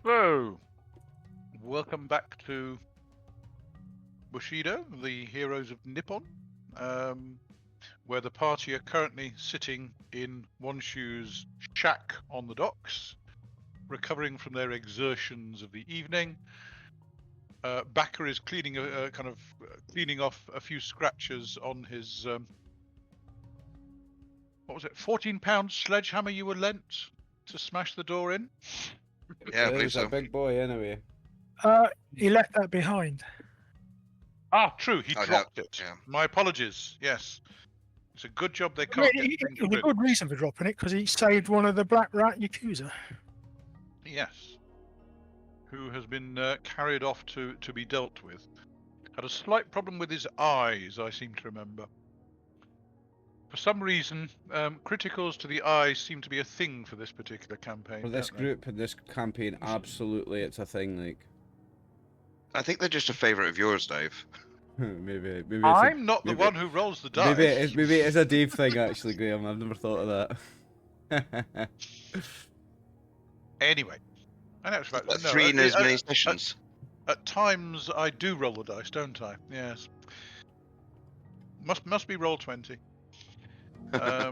So, welcome back to Bushido, the heroes of Nippon, where the party are currently sitting in Wonshu's shack on the docks, recovering from their exertions of the evening. Baka is cleaning cleaning off a few scratches on his what was it, 14-pound sledgehammer you were lent to smash the door in? Yeah, I believe He's so. a big boy anyway. He left that behind. Ah, true, he Oh, no, dropped it. yeah. My apologies, yes. It's a good job they I can't mean, get things he had a rid. good reason for dropping it, because he saved one of the Black Rat Yakuza. Yes. Who has been carried off to be dealt with. Had a slight problem with his eyes, I seem to remember. For some reason, criticals to the eyes seem to be a thing for this particular campaign. For this don't they? group and this campaign, absolutely, it's a thing. Like I think they're just a favourite of yours, Dave. maybe it's I'm not the maybe- one who rolls the dice. maybe it is a Dave thing actually, Graham. I've never thought of that. Anyway, I know it's about no, 3 in as many at, sessions. at times I do roll the dice, don't I? Yes. Must be roll 20.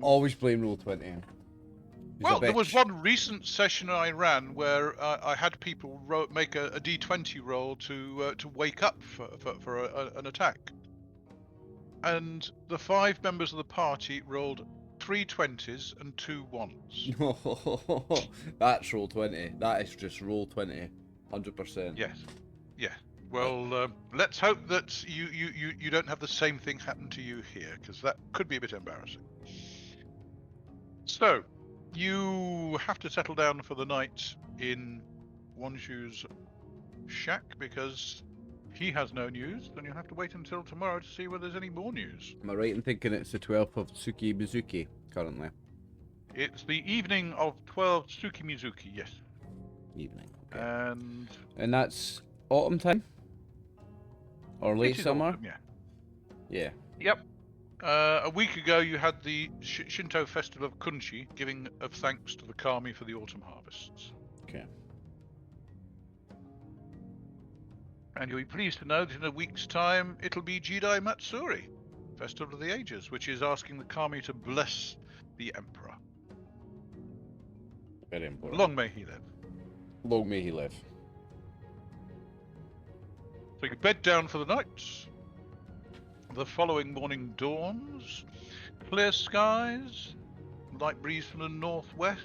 Always blame Roll20. He's Well, a there was bitch. one recent session I ran where I had people make a d20 roll to wake up for an attack, and the 5 members of the party rolled 3 20s and 2 1s. That's Roll20. That is just Roll20. 100%. Yes, yeah. Well, let's hope that you don't have the same thing happen to you here, because that could be a bit embarrassing. So, you have to settle down for the night in Wonshu's shack because he has no news, and you'll have to wait until tomorrow to see whether there's any more news. Am I right in thinking it's the 12th of Tsuki Mizuki currently? It's the evening of 12 Tsukimizuki, yes. Evening. Okay. And that's autumn time? Or it late is summer? autumn, yeah. Yeah. Yep. A week ago, you had the Shinto festival of Kunchi, giving of thanks to the kami for the autumn harvests. Okay. And you'll be pleased to know that in a week's time, it'll be Jidai Matsuri, Festival of the Ages, which is asking the kami to bless the emperor. Very important. Long may he live. Long may he live. So you bed down for the night. The following morning dawns. Clear skies. Light breeze from the northwest.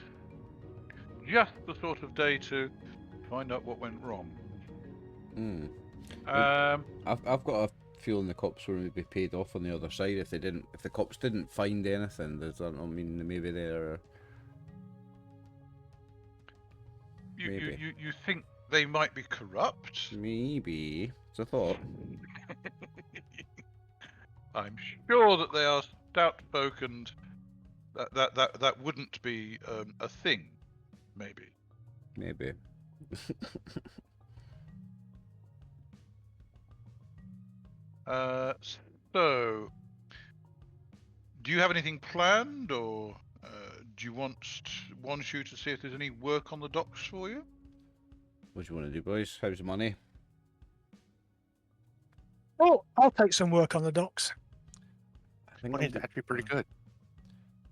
Just the sort of day to find out what went wrong. Mm. Um, I've got a feeling the cops were maybe paid off on the other side if the cops didn't find anything. Does that not mean maybe they're you think they might be corrupt? maybe? It's a thought. I'm sure that they are stout folk, and that wouldn't be a thing. Maybe. Maybe. So, do you have anything planned, or do you want Wonshu to see if there's any work on the docks for you? What do you want to do, boys? How's the money? Oh, I'll take some work on the docks. I think Money's actually pretty good.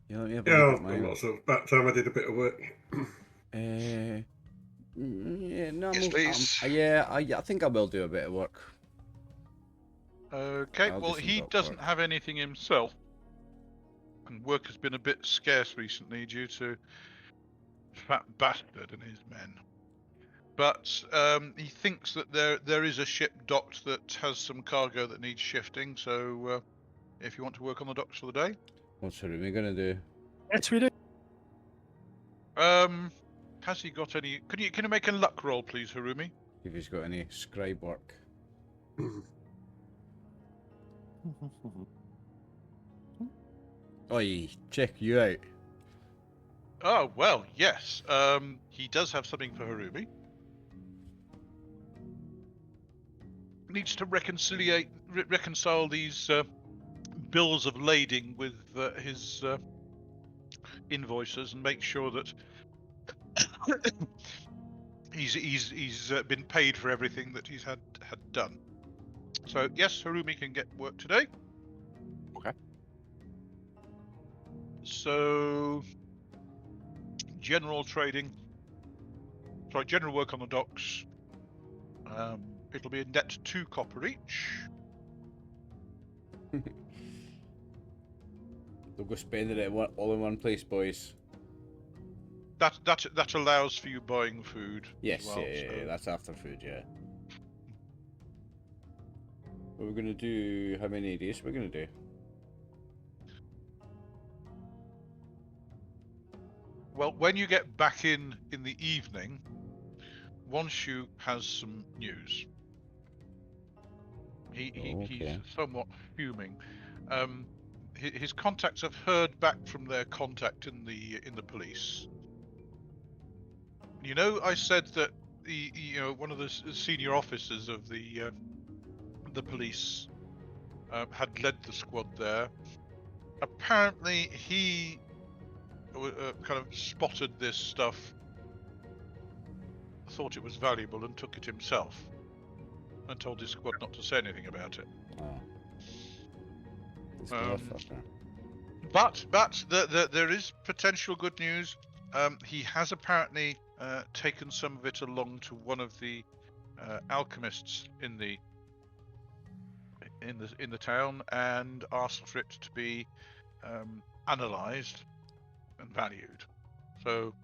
Yeah, let me have a Yeah, look at I've mine. got lots of that time I did a bit of work. Yeah, no, Yes, please. I think I will do a bit of work. Okay, I'll do well, some he dock doesn't work. have anything himself, and work has been a bit scarce recently due to Fat Bastard and his men. But he thinks that there is a ship docked that has some cargo that needs shifting, so if you want to work on the docks for the day. What's Harumi gonna do? Yes, we do. Has he got any... Can you make a luck roll, please, Harumi? If he's got any scribe work. Oi, check you out. Oh, well, yes. He does have something for Harumi. Needs to reconcile these bills of lading with his invoices and make sure that he's been paid for everything that he's had done. So yes, Harumi can get work today. Okay. So general work on the docks. It'll be a net 2 copper each. They'll go spending it all in one place, boys. That allows for you buying food. Yes, as well, yeah, that's after food, yeah. What we're gonna do? How many days we're gonna do? Well, when you get back in the evening, Wanshu has some news. He's somewhat fuming. His contacts have heard back from their contact in the police. You know, I said that one of the senior officers of the police had led the squad there. Apparently, he kind of spotted this stuff, thought it was valuable, and took it himself, and told his squad not to say anything about it. Oh. But there is potential good news. He has apparently taken some of it along to one of the alchemists in the town and asked for it to be analysed and valued. So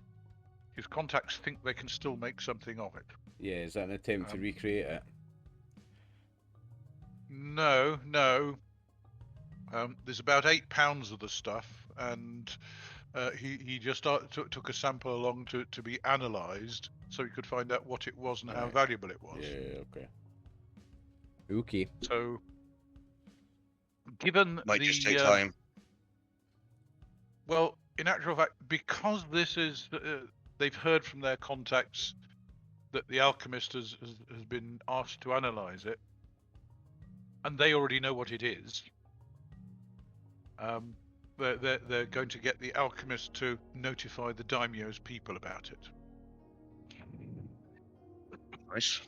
his contacts think they can still make something of it. Yeah, is that an attempt to recreate it? No. There's about 8 pounds of the stuff, and he just took a sample along to be analysed, so he could find out what it was and how valuable it was. Yeah, okay. So, given Might just take time. Well, in actual fact, because this is, they've heard from their contacts that the alchemist has been asked to analyse it, and they already know what it is. They're going to get the alchemist to notify the daimyo's people about it. Nice.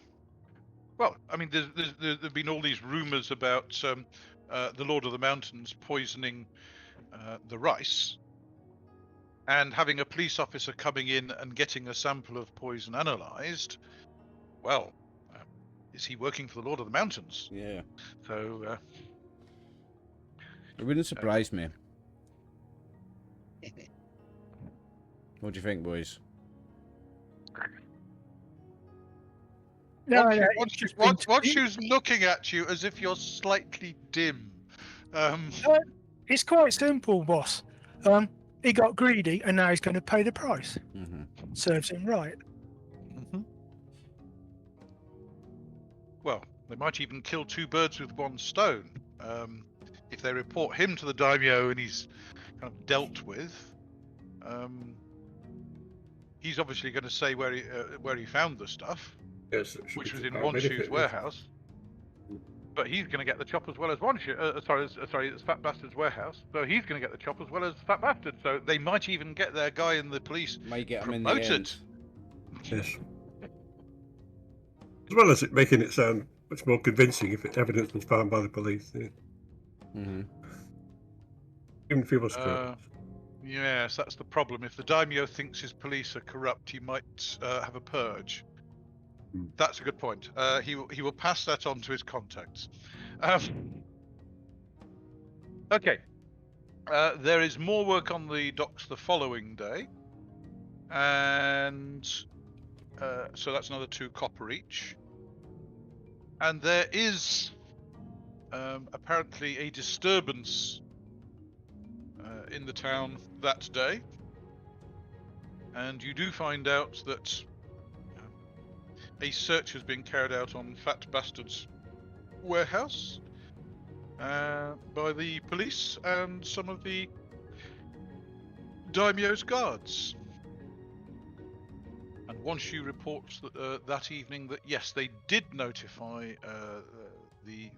Well, I mean, there've been all these rumours about the Lord of the Mountains poisoning the rice, and having a police officer coming in and getting a sample of poison analysed. Well, is he working for the Lord of the Mountains? Yeah. So it wouldn't surprise me. What do you think, boys? Wanshu's looking at you as if you're slightly dim. It's quite simple, boss. He got greedy and now he's going to pay the price. Serves him right. Well, they might even kill 2 birds with 1 stone. If they report him to the daimyo and he's kind of dealt with, he's obviously going to say where he found the stuff, Yes, which was in Wanshu's warehouse. But he's going to get the chop as well as Wanshu. Sorry, it's Fat Bastard's warehouse. So he's going to get the chop as well as Fat Bastard. So they might even get their guy in the police might get him promoted. in the end. Yes. As well as it making it sound much more convincing if evidence was found by the police. Yeah. Even if he was corrupt. Yes, that's the problem. If the daimyo thinks his police are corrupt, he might have a purge. That's a good point. He will pass that on to his contacts. Okay. There is more work on the docks the following day, and so that's another 2 copper each. And there is apparently a disturbance in the town that day, and you do find out that a search has been carried out on Fat Bastard's warehouse by the police and some of the daimyo's guards. And Wanshu reports that that evening that yes, they did notify the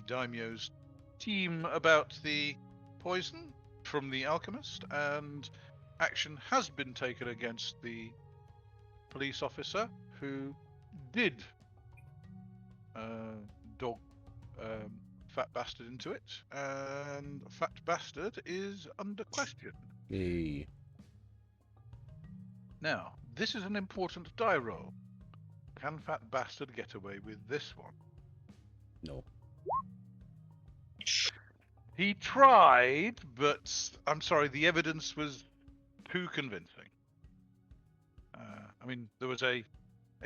daimyo's team about the poison from the alchemist, and action has been taken against the police officer, who did dog Fat Bastard into it, and Fat Bastard is under question. Hey. Now, this is an important die roll. Can Fat Bastard get away with this one? No. He tried, but I'm sorry, the evidence was too convincing. I mean, there was a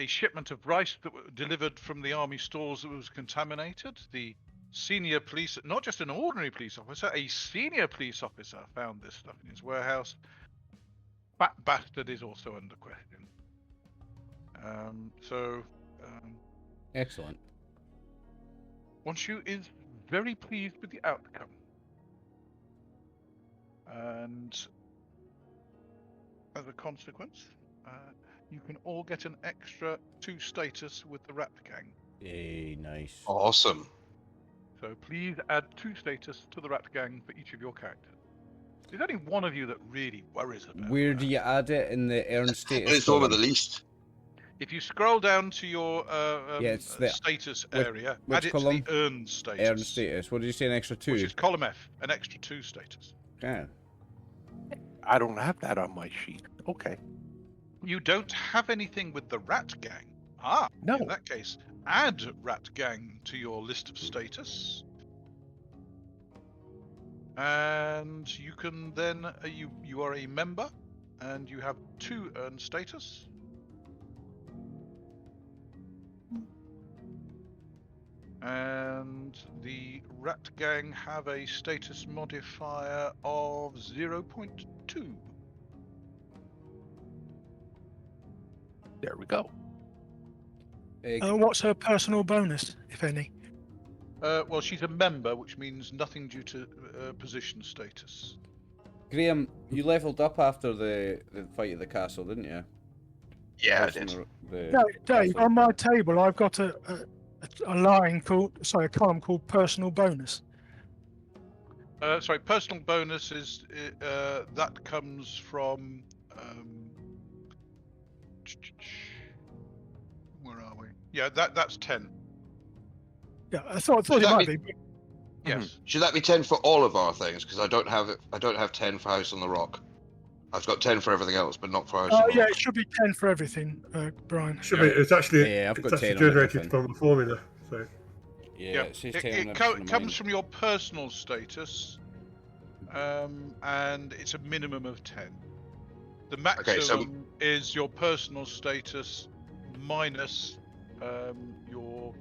shipment of rice that were delivered from the army stores that was contaminated. The senior police, not just an ordinary police officer, a senior police officer found this stuff in his warehouse. Fat Bastard is also under question. Excellent. Wonshu is very pleased with the outcome. And as a consequence, you can all get an extra 2 status with the Rat Gang. Hey, nice. Awesome. So please add 2 status to the Rat Gang for each of your characters. There's only one of you that really worries about Where that. do you add it in the earn status? It's over the column? least. If you scroll down to your it's the- status which- area, which add it column? to the earn status. Earn status. What did you say, an extra 2? Which is column F, an extra 2 status. Yeah. I don't have that on my sheet. Okay. You don't have anything with the Rat Gang. No. In that case, add Rat Gang to your list of status. And you can then, you are a member, and you have 2 earned status. And the Rat Gang have a status modifier of 0.2. There we go. What's her personal bonus, if any? Well, she's a member, which means nothing due to position status. Graham, you leveled up after the fight at the castle, didn't you? Yeah, I From did. No, Dave, castle. on my table, I've got a column called personal bonus. Sorry, personal bonus is that comes from. Where are we? Yeah, that's 10. Yeah, I thought Should it that might be- be. Yes. Should that be 10 for all of our things? Because I don't have 10 for House on the Rock. I've got 10 for everything else, but not for House on the Yeah, Rock. it should be 10 for everything, Brian. Should be. It's actually Yeah, I've got it's 10 actually on generated everything. from the formula. So Yeah, it says 10 on It everything comes mine. from your personal status, and it's a minimum of 10. The maximum is your personal status minus your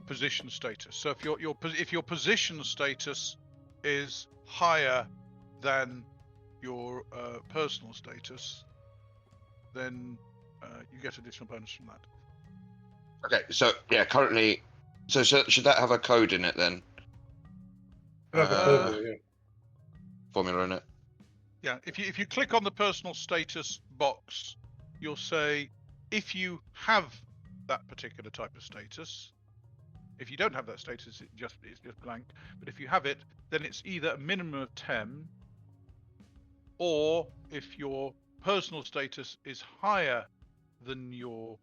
position status. So if your position status is higher than your personal status, then you get additional bonus from that. Okay, so yeah, currently, so should that have a code in it then? have a formula, yeah. Formula in it. Yeah, if you click on the personal status box, you'll say if you have that particular type of status. If you don't have that status, it's just blank. But if you have it, then it's either a minimum of 10, or if your personal status is higher than your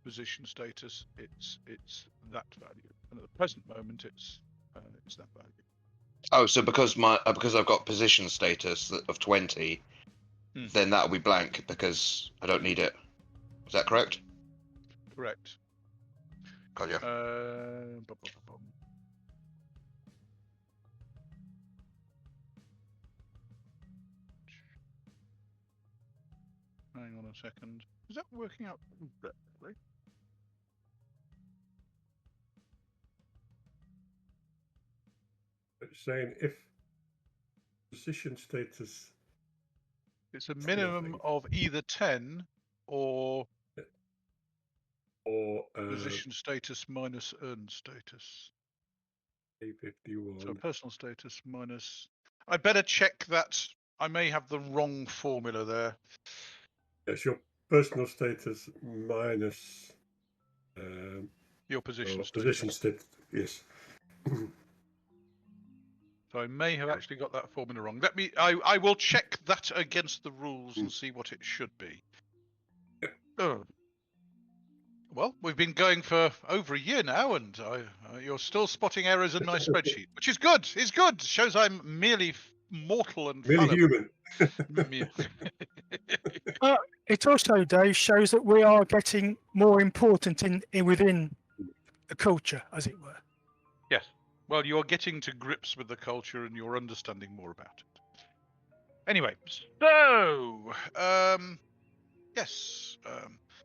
position status, it's that value. And at the present moment, it's that value. Oh, so because I've got position status of 20, then that'll be blank because I don't need it. Is that correct? Correct. Got you. Hang on a second. Is that working out correctly? It's saying if position status It's a minimum of either 10 or position status minus earned status. Ep51. So personal status minus. I better check that. I may have the wrong formula there. It's your personal status minus Your position your status. position status. Yes. So I may have actually got that formula wrong. I will check that against the rules and see what it should be. Oh. Well, we've been going for over a year now, and you're still spotting errors in my spreadsheet, which is good. It's good. Shows I'm merely mortal and Merely fallible. human. It also, Dave, shows that we are getting more important within the culture, as it were. Yes. Well, you're getting to grips with the culture, and you're understanding more about it. Anyway, so yes,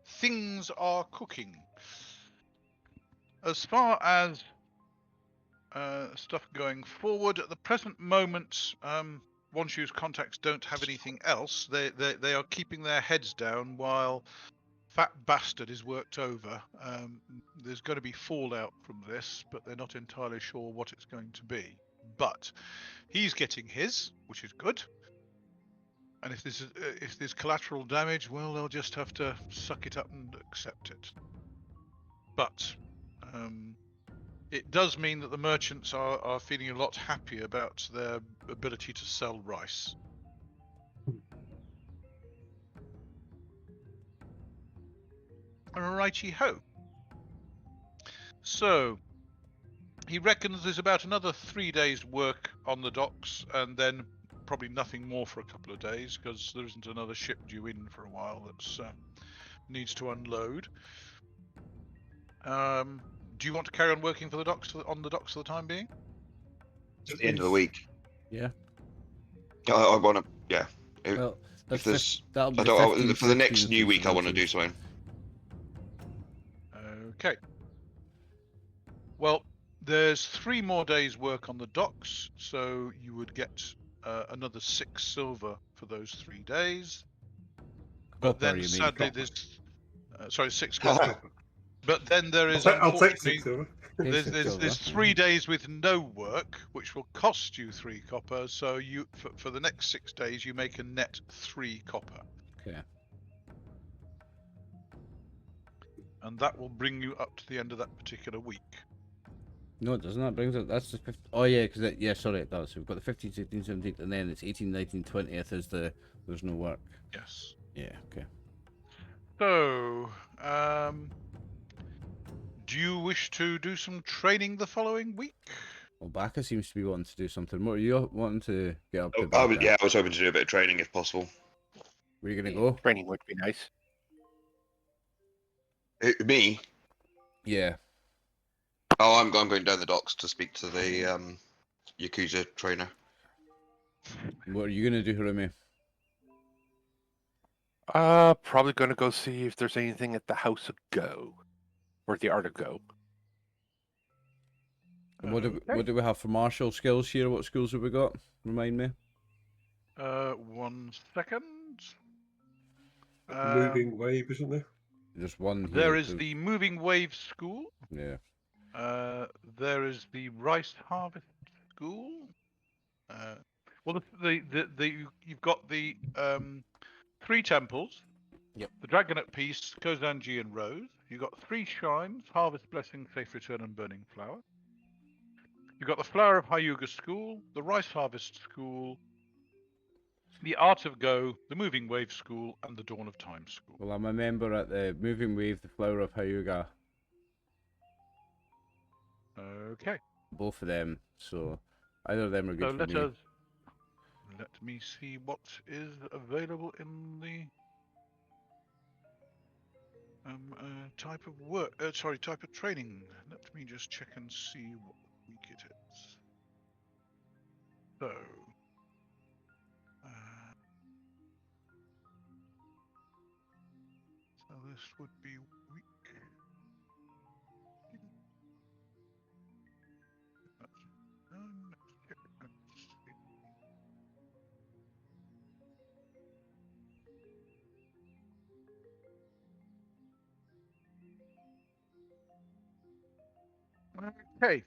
things are cooking. As far as stuff going forward, at the present moment, One Shoe's contacts don't have anything else. They are keeping their heads down while Fat Bastard is worked over. There's going to be fallout from this, but they're not entirely sure what it's going to be. But he's getting his, which is good. And if there's collateral damage, well, they'll just have to suck it up and accept it. But it does mean that the merchants are feeling a lot happier about their ability to sell rice. Righty ho. So he reckons there's about another 3 days' work on the docks, and then probably nothing more for a couple of days because there isn't another ship due in for a while that needs to unload. Do you want to carry on working for the docks on the docks for the time being? At the end of the week. Yeah. I want to. Yeah. Well, If there's, that'll be I the don't, 15th, for the next 16th new and week, I want to 17th. do something. Okay. Well, there's 3 more days' work on the docks, so you would get another 6 silver for those 3 days. But Copper, then, you mean? sadly, Copper. there's 6 copper. But then there is, I'll take unfortunately, 6 silver. there's 3 days with no work, which will cost you 3 copper. So you for the next 6 days, you make a net 3 copper. Okay. And that will bring you up to the end of that particular week. No, it doesn't. That brings it. That's the 15th. Oh, yeah, because yeah, sorry, it does. So we've got the 15th, 16th, 17th, and then it's 18th, 19th, 20th is there's no work. Yes. Yeah, okay. So, do you wish to do some training the following week? Well, Baka seems to be wanting to do something. What are you wanting to get up to? I Baka? was hoping to do a bit of training if possible. Where are you going to go? Training would be nice. Me? Yeah. Oh, I'm going down the docks to speak to the Yakuza trainer. What are you going to do, Harumi? Probably gonna go see if there's anything at the House of Go. Or the Art of Go. And what do we have for martial skills here? What skills have we got? Remind me. 1 second. Moving wave, isn't there? There's one here. There is the Moving Wave School. Yeah. There is the Rice Harvest School. Well, you've got the 3 temples. Yep. The Dragon at Peace, Kozanji and Rose. You've got 3 shrines: Harvest Blessing, Safe Return, and Burning Flower. You've got the Flower of Hyuga School, the Rice Harvest School, the Art of Go, the Moving Wave School, and the Dawn of Time School. Well, I'm a member at the Moving Wave, the Flower of Hyuga. Okay. Both of them. So either of them are So good for me. let me see what is available in the type of work. Type of training. Let me just check and see what week it is. So. So this would be week. That's done. Let's check and see. Okay.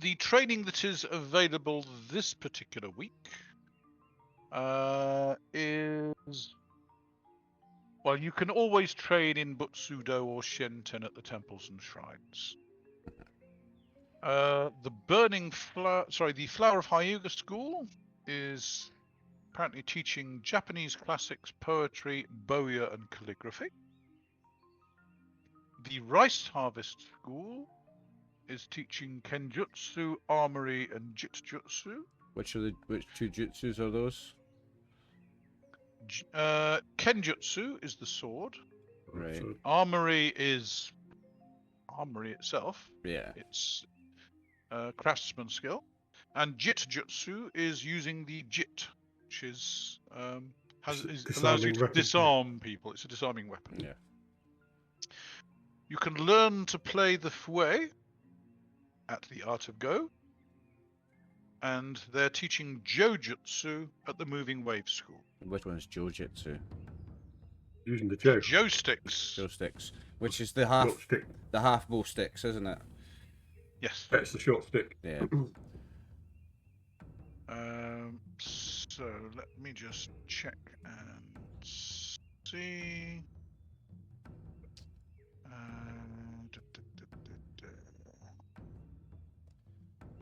The training that is available this particular week is, well, you can always train in Butsudo or Shenten at the temples and shrines. The burning flower. Sorry, the Flower of Hyuga School is apparently teaching Japanese classics, poetry, bowya, and calligraphy. The Rice Harvest School is teaching Kenjutsu, Armory, and Jitjutsu. Which two jutsus are those? Kenjutsu is the sword. Right. So, Armory is armory itself. Yeah. It's craftsman skill. And Jitjutsu is using the Jit, which is allows you disarming to weapon. disarm people. It's a disarming weapon. Yeah. You can learn to play the fue at the Art of Go, and they're teaching Jojutsu at the Moving Wave School. Which one's Jojutsu? Using the joke. Joe sticks. Joe sticks. Which is the half Short stick. bow sticks, isn't it? Yes. That's the short stick. Yeah. So let me just check and see.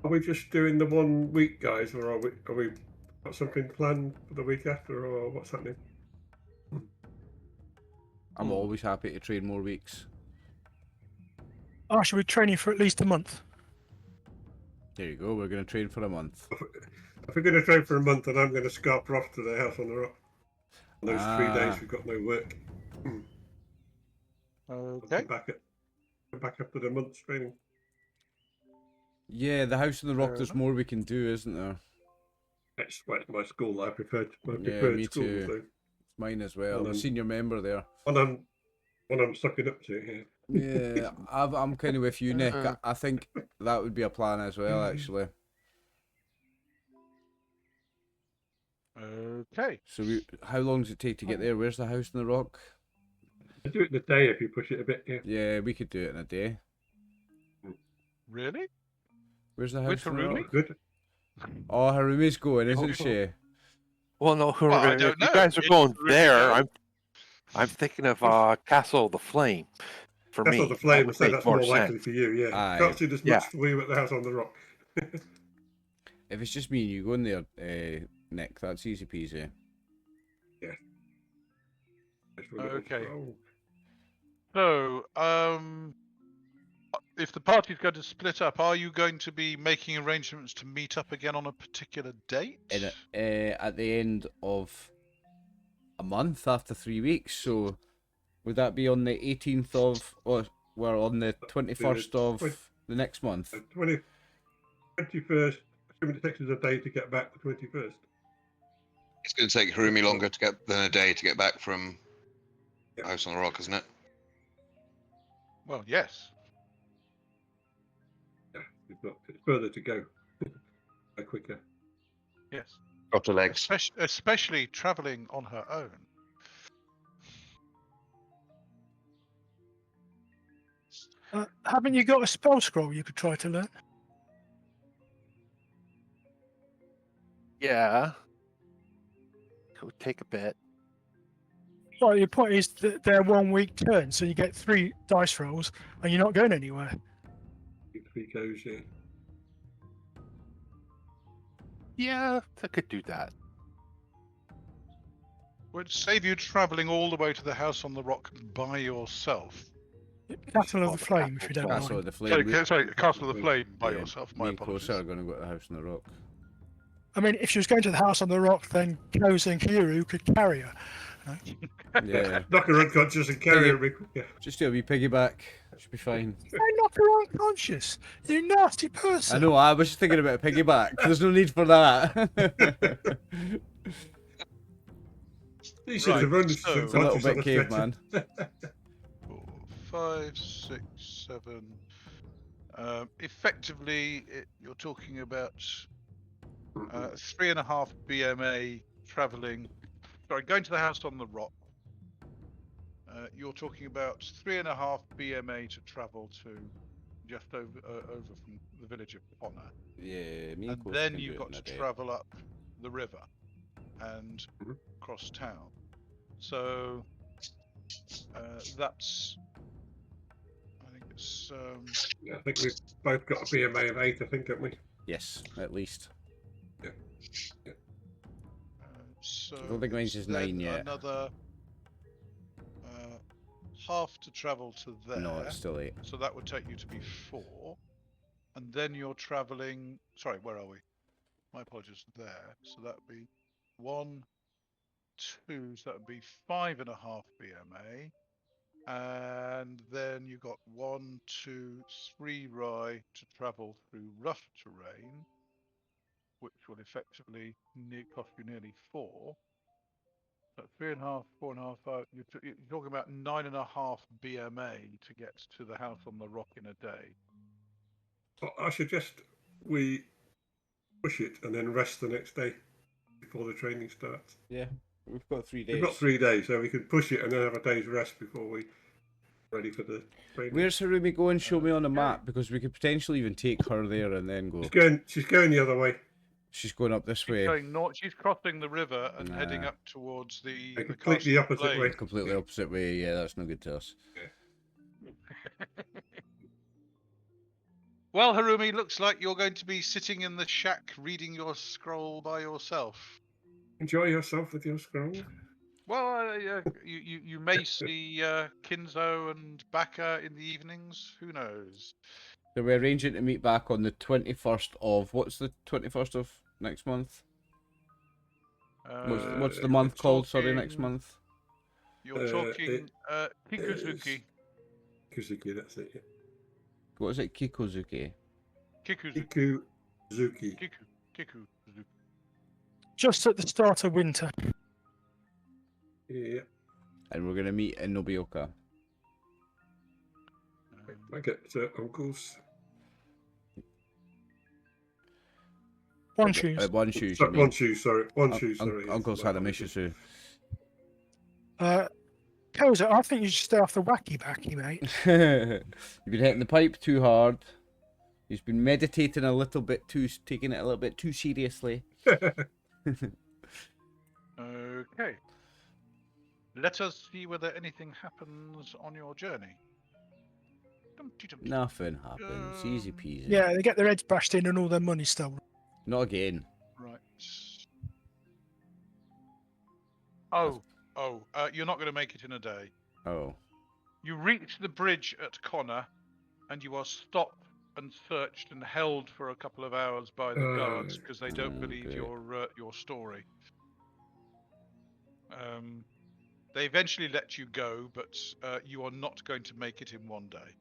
Are we just doing the 1 week, guys, or are we got something planned for the week after, or what's happening? I'm always happy to train more weeks. I should be training for at least a month. There you go. We're going to train for a month. If we're going to train for a month, then I'm going to scarper off to the House on the Rock. On those 3 days we've got no work. Okay. Come back after the month's training. Yeah, the House on the Rock. There's more we can do, isn't there? It's my school. I preferred my Yeah, preferred me school. too. So It's mine as well. I'm a then- senior member there. what I'm sucking up to. Yeah. Yeah, I'm kind of with you, Nick. I think that would be a plan as well, actually. Okay. So, how long does it take to get there? Where's the House on the Rock? I do it in a day if you push it a bit. Yeah. Yeah, we could do it in a day. Really? Where's the With House on the Harumi? Rock? Good. Oh, Harumi's going, isn't she? Well, no, Well, I if don't you know. guys are It's going really there, good. I'm thinking of Castle of the Flame. For That's me, on the flame. that would So make that's more more sense. likely for you. Yeah. Aye. Can't see this Yeah. much for you at the House on the Rock. If it's just me and you going there, Nick, that's easy peasy. Okay. So, if the party's going to split up, are you going to be making arrangements to meet up again on a particular date? At the end of a month after 3 weeks. So, would that be on the 18th of, or we're on the 21st of the next month? 21st. Assuming it takes us a day to get back. The 21st. It's going to take Harumi longer than a day to get back from House on the Rock, isn't it? Well, yes. Yeah. It's further to go. Quicker. Yes. Got the legs. Especially travelling on her own. Haven't you got a spell scroll you could try to learn? Yeah. It would take a bit. Well, your point is that they're 1 week turn, so you get 3 dice rolls, and you're not going anywhere. 3 goes. Yeah. Yeah, I could do that. Would save you travelling all the way to the House on the Rock by yourself. Castle of Oh, the Flame, if you don't Castle mind. of the Flame. Sorry, Castle of the Flame by Yeah, yourself. Me My and apologies. Kosa are going to go to the House on the Rock. I mean, if she was going to the House on the Rock, then Kosa and Kyūryū could carry her. Yeah. Knock her unconscious and carry her. Yeah. Just do a wee piggyback. Should be fine. Why knock her unconscious? You nasty person. I know, I was just thinking about a piggyback. There's no need for that. You should have Right, run. so- It's a little bit caveman. 4, 5, 6, 7. Effectively, you're talking about 3.5 BMA travelling. Sorry, going to the House on the Rock. You're talking about 3.5 BMA to travel to just over from the village of Ponna. Yeah, me And Kosa then can you've do it got in to a day. travel up the river and Mhm. cross town. So that's, I think Let's. Yeah, I think we've both got a BMA of 8, I think, haven't we? Yes, at least. So I don't think mine's it's is then 9 yet. Another half to travel to there. No, it's still 8. So that would take you to be 4. And then you're traveling. Sorry, where are we? My apologies. There. So that would be 1, 2. So that would be 5.5 BMA. And then you've got 1, 2, 3 Rai to travel through rough terrain, which will effectively cost you nearly 4. So 3.5, 4.5, 5. You're talking about 9.5 BMA to get to the house on the rock in a day. Well, I suggest we push it and then rest the next day before the training starts. Yeah, we've got 3 days. We've got 3 days, so we can push it and then have a day's rest before we ready for the training. Where's Harumi going? Show me on the map, because we could potentially even take her there and then go. She's going the other way. She's going up this way. Going north. She's crossing the river and heading up towards the completely castle opposite plain. way. Completely opposite way. Yeah, that's no good to us. Well, Harumi, looks like you're going to be sitting in the shack reading your scroll by yourself. Enjoy yourself with your scroll. Well, you may see Kinzo and Baka in the evenings. Who knows? So we're arranging to meet back on the 21st of... What's the 21st of next month? What's the month called? Sorry, next month? You're talking Kikuzuki. Kikuzuki, that's it. Yeah. What is it? Kikuzuki? Kikuzuki. Kikuzuki. Kikuzuki. Just at the start of winter. Yeah. And we're going to meet in Nobioka. I get uncles. One shoes. One shoes. Sorry, one shoe, sorry. One shoe, sorry. Uncle's had a Mishisu. Kosa, I think you should stay off the wacky backy, mate. You've been hitting the pipe too hard. He's been meditating a little bit too, taking it a little bit too seriously. Okay. Let us see whether anything happens on your journey. Nothing happens. Easy peasy. Yeah, they get their heads bashed in and all their money stolen. Not again. Right. You're not going to make it in a day. Oh. You reach the bridge at Connor, and you are stopped and searched and held for a couple of hours by the guards because they don't believe your story. They eventually let you go, but you are not going to make it in one day.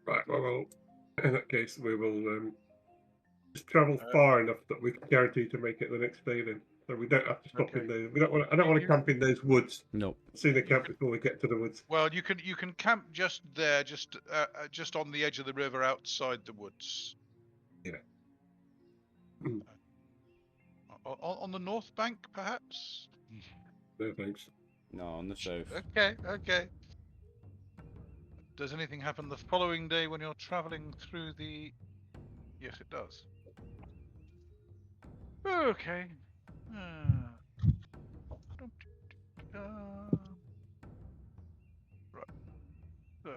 Right, well, in that case, we will just travel far enough that we can guarantee to make it the next day then. So we don't have to stop in those. I don't want to camp in those woods. No. Sooner the camp before we get to the woods. Well, you can camp just there, just on the edge of the river outside the woods. Yeah. On the north bank, perhaps? No thanks. No, on the south. Okay. Does anything happen the following day when you're traveling through the... Yes, it does. Okay. Right. So...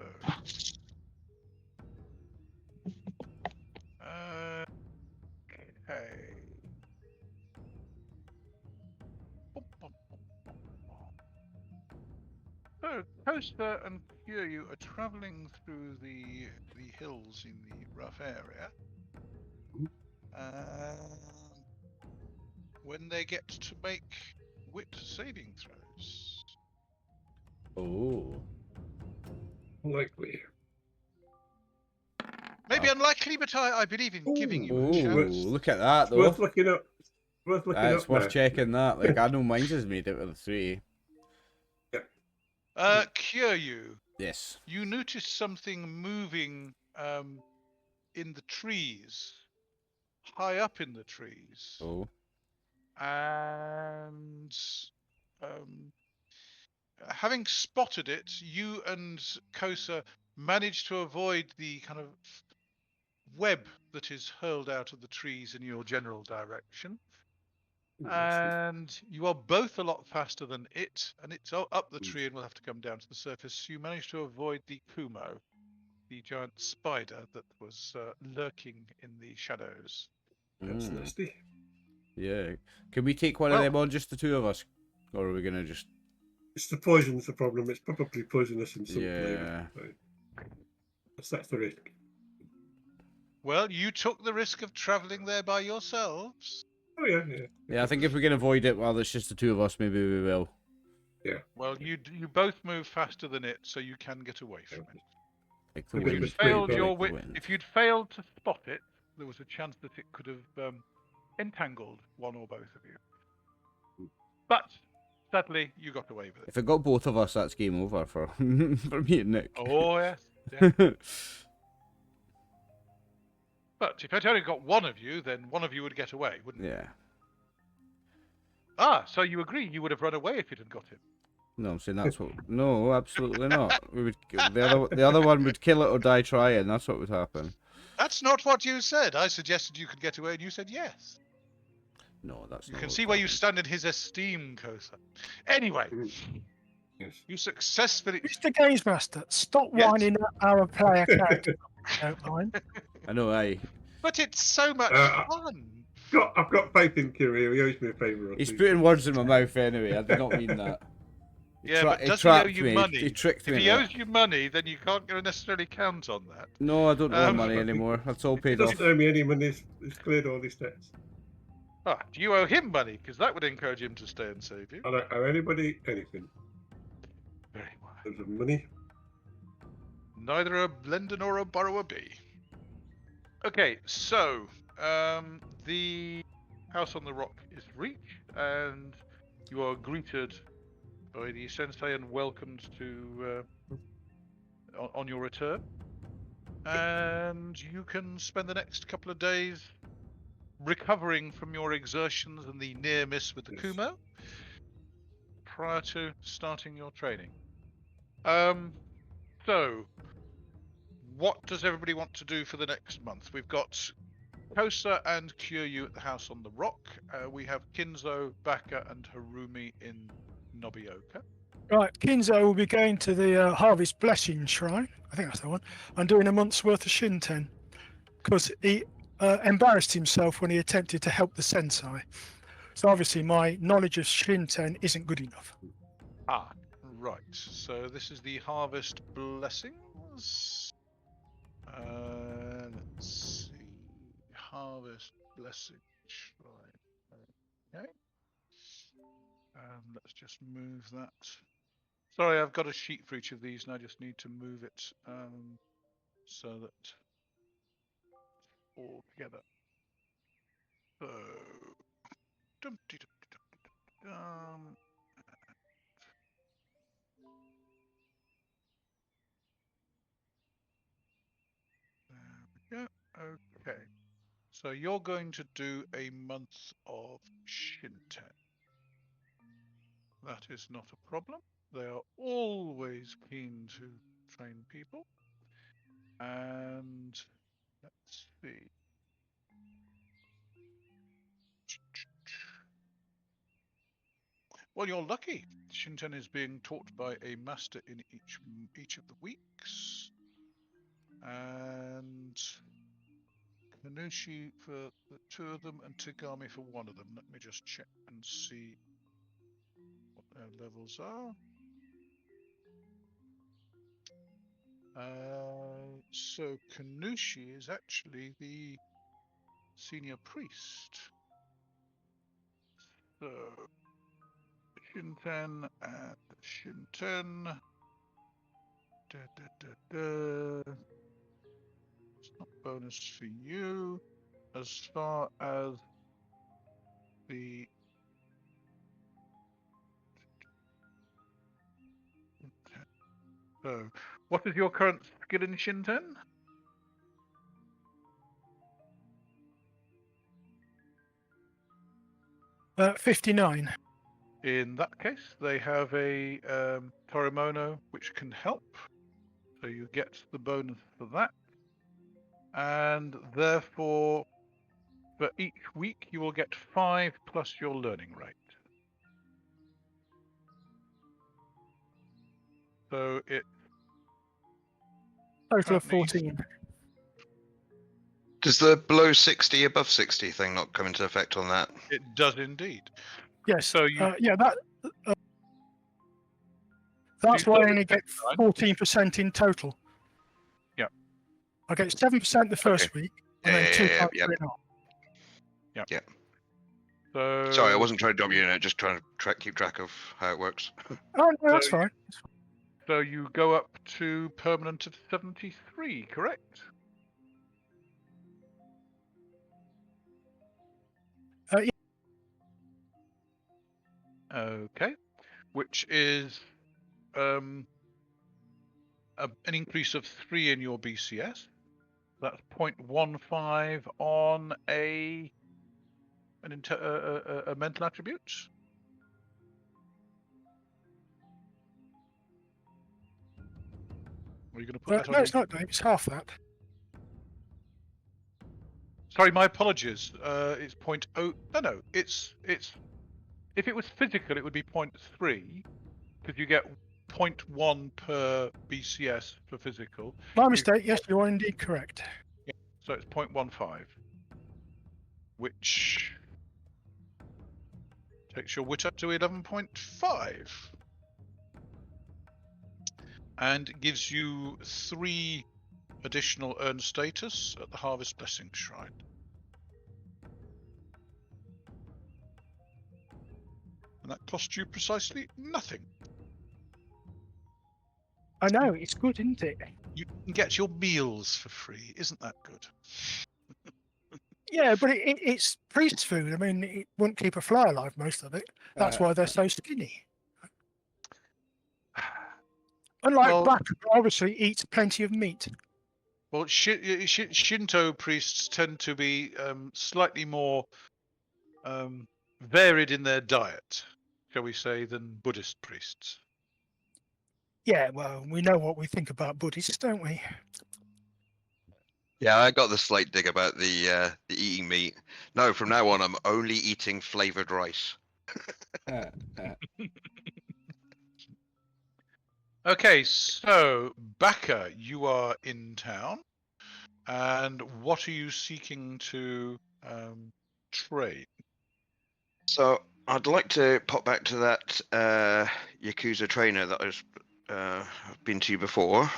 Okay. So, Kosa and Kyūryū are travelling through the hills in the rough area. When they get to make wit saving throws. Oh. Unlikely. Maybe unlikely, but I believe in giving you a Oh, chance. look at that, though. Worth looking up. It's worth checking that. Like, I know mine's has made it with a 3. Kyūryū, Yes. you notice something moving in the trees, high up in the trees. Oh. And having spotted it, you and Kosa manage to avoid the kind of web that is hurled out of the trees in your general direction. And you are both a lot faster than it, and it's up the tree and will have to come down to the surface. So you manage to avoid the Kumo. the giant spider that was lurking in the shadows. That's Mm. nasty. Yeah. Can we take one of them on, just the two of us? Or are we going to just... It's the poison's the problem. It's probably poisonous in some Yeah. flavour. That's the risk. Well, you took the risk of travelling there by yourselves. Oh yeah. Yeah, I think if we can avoid it while it's just the two of us, maybe we will. Yeah. Well, you both move faster than it, so you can get away from it. Like the If wind. you'd failed like your the wind. If you'd failed to spot it, there was a chance that it could have entangled one or both of you. But sadly, you got away with it. If it got both of us, that's game over for for me and Nick. Oh yes. Yeah. But if it only got one of you, then one of you would get away, wouldn't it? Yeah. Ah, so you agree you would have run away if you'd got him? No, I'm saying that's what. No, absolutely not. We would. The other one would kill it or die trying. That's what would happen. That's not what you said. I suggested you could get away, and you said yes. No, that's. You not can what see would where you happen. stand in his esteem, Kosa. Anyway, Yes. you successfully. Mr. Games Master, stop Yes. whining at our player character. Don't mind. I know. But it's so much Uh, fun. I've got faith in Kyūryū. He owes me a favour. He's putting words in my mouth anyway. I did not mean that. Yeah, but He does he owe trapped you me. money? He tricked If me. he into owes you money, then you can't necessarily count on that. that. No, I don't owe Um, money anymore. That's all He paid off. doesn't owe me any money. He's cleared all his debts. Ah, do you owe him money? Because that would encourage him to stay and save you. I don't owe anybody anything. Very well. In terms of money. Neither a lender nor a borrower be. Okay, so the house on the rock is reached, and you are greeted by the sensei and welcomed to on your return. And you can spend the next couple of days recovering from your exertions and the near miss with the Yes. Kumo prior to starting your training. So, what does everybody want to do for the next month? We've got Kosa and Kyūryū at the house on the rock. We have Kinzo, Baka, and Harumi in Nobioka. Right, Kinzo will be going to the Harvest Blessing Shrine. I think that's the one. I'm doing a month's worth of Shinten because he embarrassed himself when he attempted to help the sensei. So obviously my knowledge of Shinten isn't good enough. Ah, right. So this is the Harvest Blessings. Let's see. Harvest Blessing Shrine. Okay. Let's just move that. Sorry, I've got a sheet for each of these, and I just need to move it so that it's all together. So, there we go. Okay. So you're going to do a month of Shinten. That is not a problem. They are always keen to train people. And let's see. Well, you're lucky. Shinten is being taught by a master in each of the weeks. And Kanushi for the two of them and Tagami for one of them. Let me just check and see what their levels are. So Kanushi is actually the senior priest. So Shinten and Shinten. It's not bonus for you. As far as the so, what is your current skill in Shinten? Uh, 59. In that case, they have a Torimono which can help. So you get the bonus for that. And therefore, for each week, you will get 5 plus your learning rate. So it's Total of That means- 14. Does the below 60, above 60 thing not come into effect on that? It does indeed. Yes. So you Yeah, that's you why I put only it get aside. 14% in total. Yeah. I get 7% the first week, and then 2 times yeah. 3.5. So Sorry, I wasn't trying to dump you in it, just trying to keep track of how it works. Oh, no, that's So fine. So you go up to permanent of 73, correct? Yeah. Okay, which is an increase of 3 in your BCS. That's 0.15 on a mental attribute. Are you going to put that on? No, it's not, Dave. It's half that. Sorry, my apologies. It's 0.0. No. It's if it was physical, it would be 0.3 because you get 0.1 per BCS for physical. My mistake. Yes, you are indeed correct. So it's 0.15, which takes your wit up to 11.5 and gives you 3 additional earned status at the Harvest Blessing Shrine. And that costs you precisely nothing. I know, it's good, isn't it? You can get your meals for free. Isn't that good? Yeah, but it's priest food. I mean, it wouldn't keep a fly alive, most of it. That's why they're so skinny. Unlike Well- Baka, who obviously eats plenty of meat. Well, Shinto priests tend to be slightly more varied in their diet, shall we say, than Buddhist priests. Yeah, well, we know what we think about Buddhists, don't we? Yeah, I got the slight dig about the eating meat. No, from now on, I'm only eating flavored rice. Okay, so Baka, you are in town, and what are you seeking to trade? So I'd like to pop back to that Yakuza trainer that I've been to before,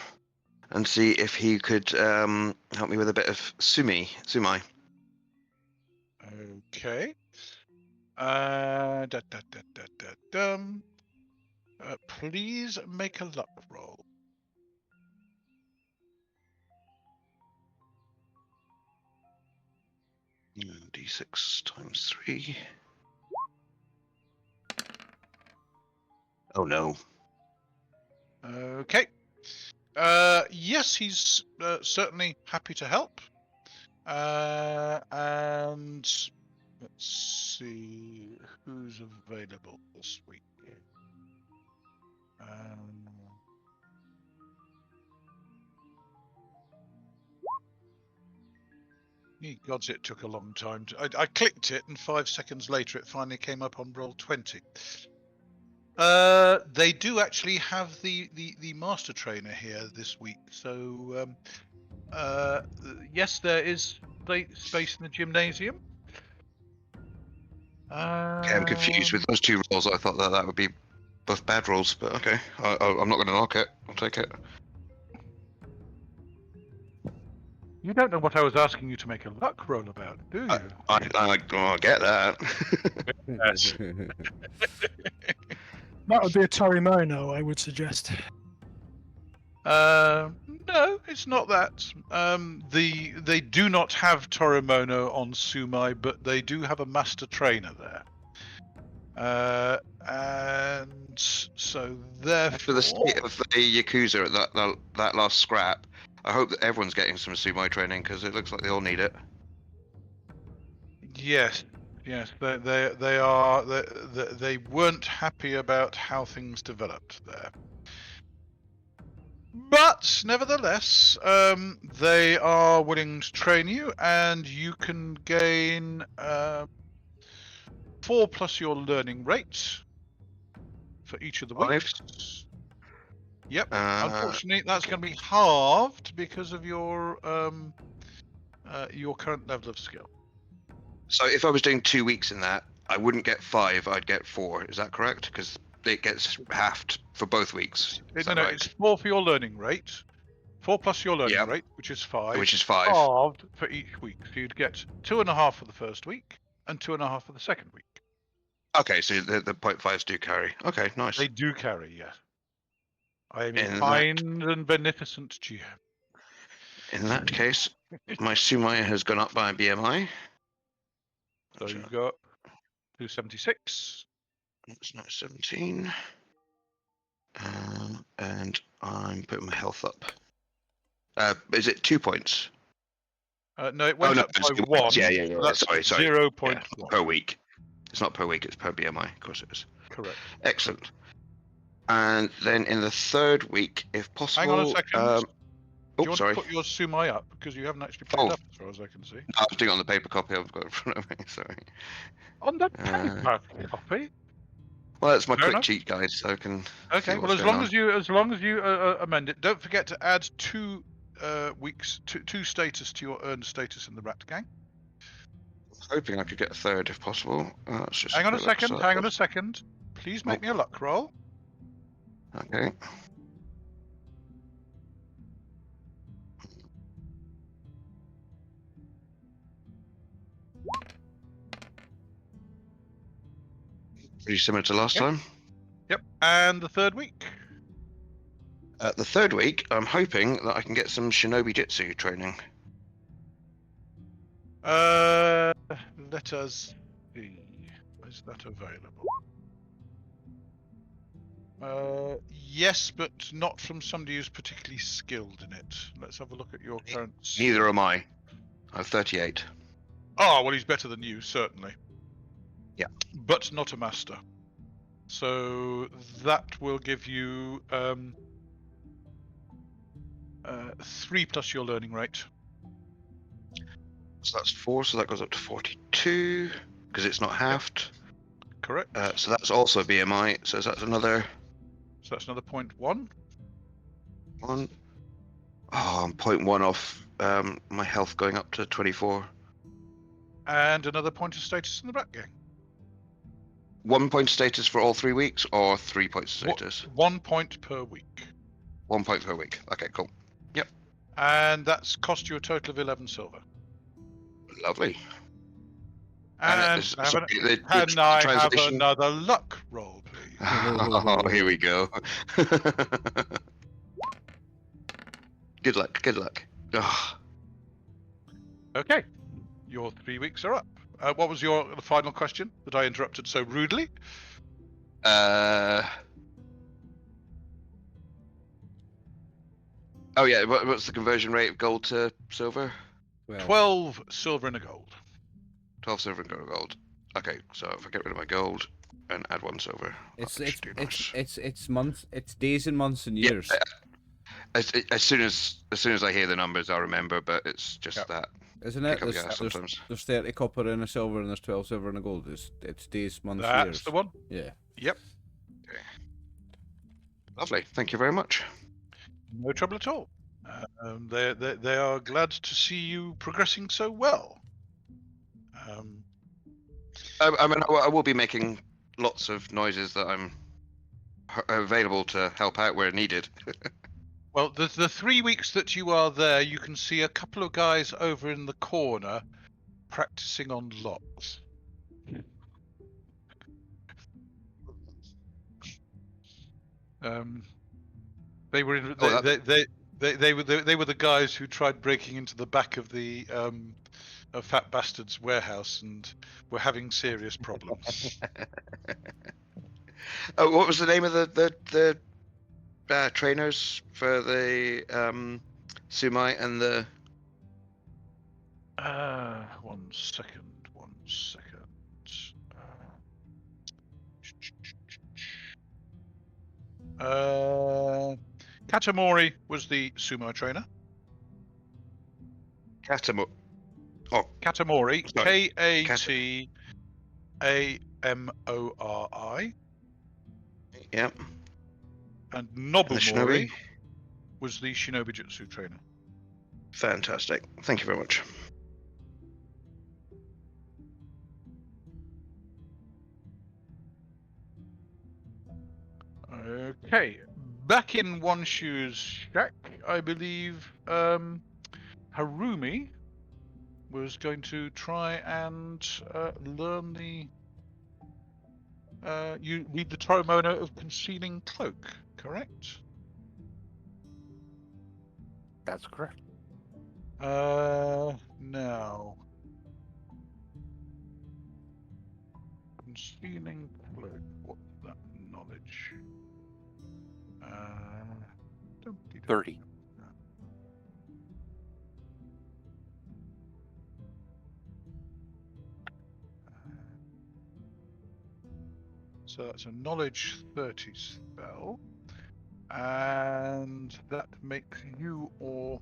and see if he could help me with a bit of sumai. Okay. Please make a luck roll. D6 times 3. Oh no. Okay. Yes, he's certainly happy to help. And let's see who's available this week. Ye gods, it took a long time. I clicked it, and 5 seconds later, it finally came up on roll 20. They do actually have the master trainer here this week, so yes, there is space in the gymnasium. Okay, I'm confused with those 2 rolls. I thought that would be both bad rolls, but okay. I'm not going to knock it. I'll take it. You don't know what I was asking you to make a luck roll about, do you? I get that. Yes. That would be a Torimono, I would suggest. No, it's not that. They do not have Torimono on Sumai, but they do have a master trainer there. And so therefore, For the state of the Yakuza at that last scrap, I hope that everyone's getting some sumo training because it looks like they all need it. yes, they are. They weren't happy about how things developed there. But nevertheless, they are willing to train you, and you can gain 4 plus your learning rate for each of the 5? weeks. Yep. Unfortunately, that's going to be halved because of your current level of skill. So if I was doing 2 weeks in that, I wouldn't get 5, I'd get 4. Is that correct? Because it gets halved for both weeks. Is No, that right? it's 4 for your learning rate. 4 plus your learning Yep. rate, which is 5. Which is 5. Halved for each week. So you'd get 2.5 for the first week and 2.5 for the second week. Okay, so the 0.5s do carry. Okay, nice. They do carry, yes. I am a In kind and beneficent GM. In that case, my Sumai has gone up by BMI. So you've got 276. It's now 17. And I'm putting my health up. Is it 2 points? No, it went up by 1. Yeah. So that's Sorry. 0.1. Yeah, per week. It's not per week, it's per BMI. Of course it is. Correct. Excellent. And then in the third week, if possible... Hang on a second. Do you want sorry. to put your Sumai up? Because you haven't actually put it up as far as I can see. I was doing it on the paper copy I've got in front of me, sorry. On the paper copy? Well, it's my Fair quick enough. cheat guide, so I can... Okay, well, as long as you amend it, don't forget to add 2 weeks, two status to your earned status in the Rat Gang. Hoping I could get a third if possible. Let's just Hang on a quick look. second. So Hang on a second. Please make me a luck roll. Okay. Pretty similar to last time. Yep. And the third week. The third week, I'm hoping that I can get some Shinobi Jitsu training. Let us see. Is that available? Yes, but not from somebody who's particularly skilled in it. Let's have a look at your current. Neither am I. I'm 38. Oh, well, he's better than you, certainly. Yeah. But not a master. So that will give you 3 plus your learning rate. So that's 4, so that goes up to 42, because it's not halved. Correct. So that's also BMI, so that's another... So that's another 0.1. 1. Oh, I'm 0.1 off my health going up to 24. And another point of status in the Rat Gang. 1 point status for all 3 weeks, or 3 points status? 1 point per week. 1 point per week. Okay, cool. Yep. And that's cost you a total of 11 silver. Lovely. And can I have another luck roll, please? Oh, here we go. Good luck, good luck. Oh. Okay, your 3 weeks are up. What was the final question that I interrupted so rudely? Oh yeah, what's the conversion rate of gold to silver? 12 silver and a gold. 12 silver and gold. Okay, so if I get rid of my gold and add 1 silver, It's days and months and years. Yeah, as soon as I hear the numbers, I'll remember. But it's just that, isn't it? There's 30 copper and a silver, and there's 12 silver and a gold. It's days, months, years. That's the one. Yeah. Yep. Okay. Lovely. Thank you very much. No trouble at all. They are glad to see you progressing so well. I mean, I will be making lots of noises that I'm available to help out where needed. Well, the 3 weeks that you are there, you can see a couple of guys over in the corner practicing on locks. They were the guys who tried breaking into the back of the Fat Bastard's warehouse and were having serious problems. Oh, what was the name of the trainers for the Sumai and the? 1 second. Katamori was the sumo trainer. Katamori. Katamori. Yep. And And the Nobumori shinobi? was the Shinobi Jutsu trainer. Fantastic. Thank you very much. Okay, back in One Shoe's shack, I believe Harumi was going to try and learn the. You read the Toromono of Concealing Cloak, correct? That's correct. Now. Concealing Cloak, what's that knowledge? 30. So that's a knowledge 30 spell. And that makes you or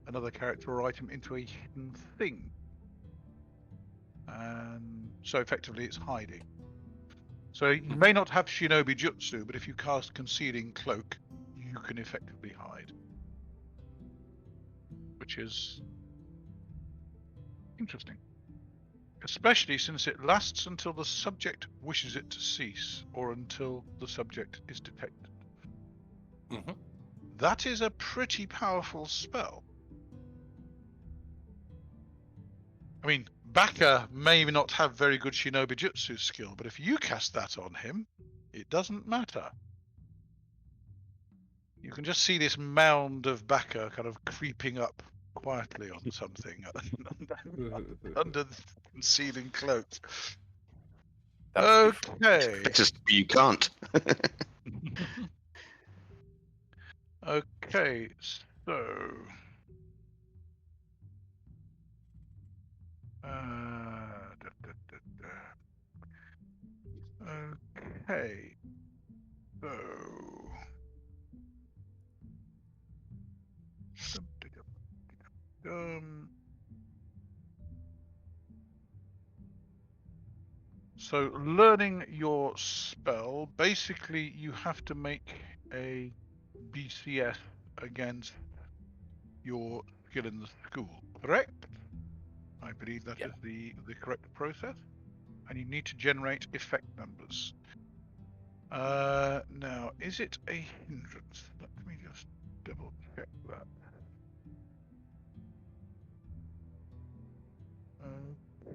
another character or item into a hidden thing. And so effectively it's hiding. So you may not have Shinobi Jutsu, but if you cast Concealing Cloak, you can effectively hide. Which is interesting. Especially since it lasts until the subject wishes it to cease, or until the subject is detected. Mm-hmm. That is a pretty powerful spell. I mean, Baka may not have very good Shinobi Jutsu skill, but if you cast that on him, it doesn't matter. You can just see this mound of Baka kind of creeping up quietly on something under the Concealing Cloak. That's beautiful. Okay. Just you can't. Okay, so okay, so so learning your spell, basically you have to make a BCS against your skill in the school, correct? I believe that is the correct process. And you need to generate effect numbers. Now, is it a hindrance? Let me just double check that.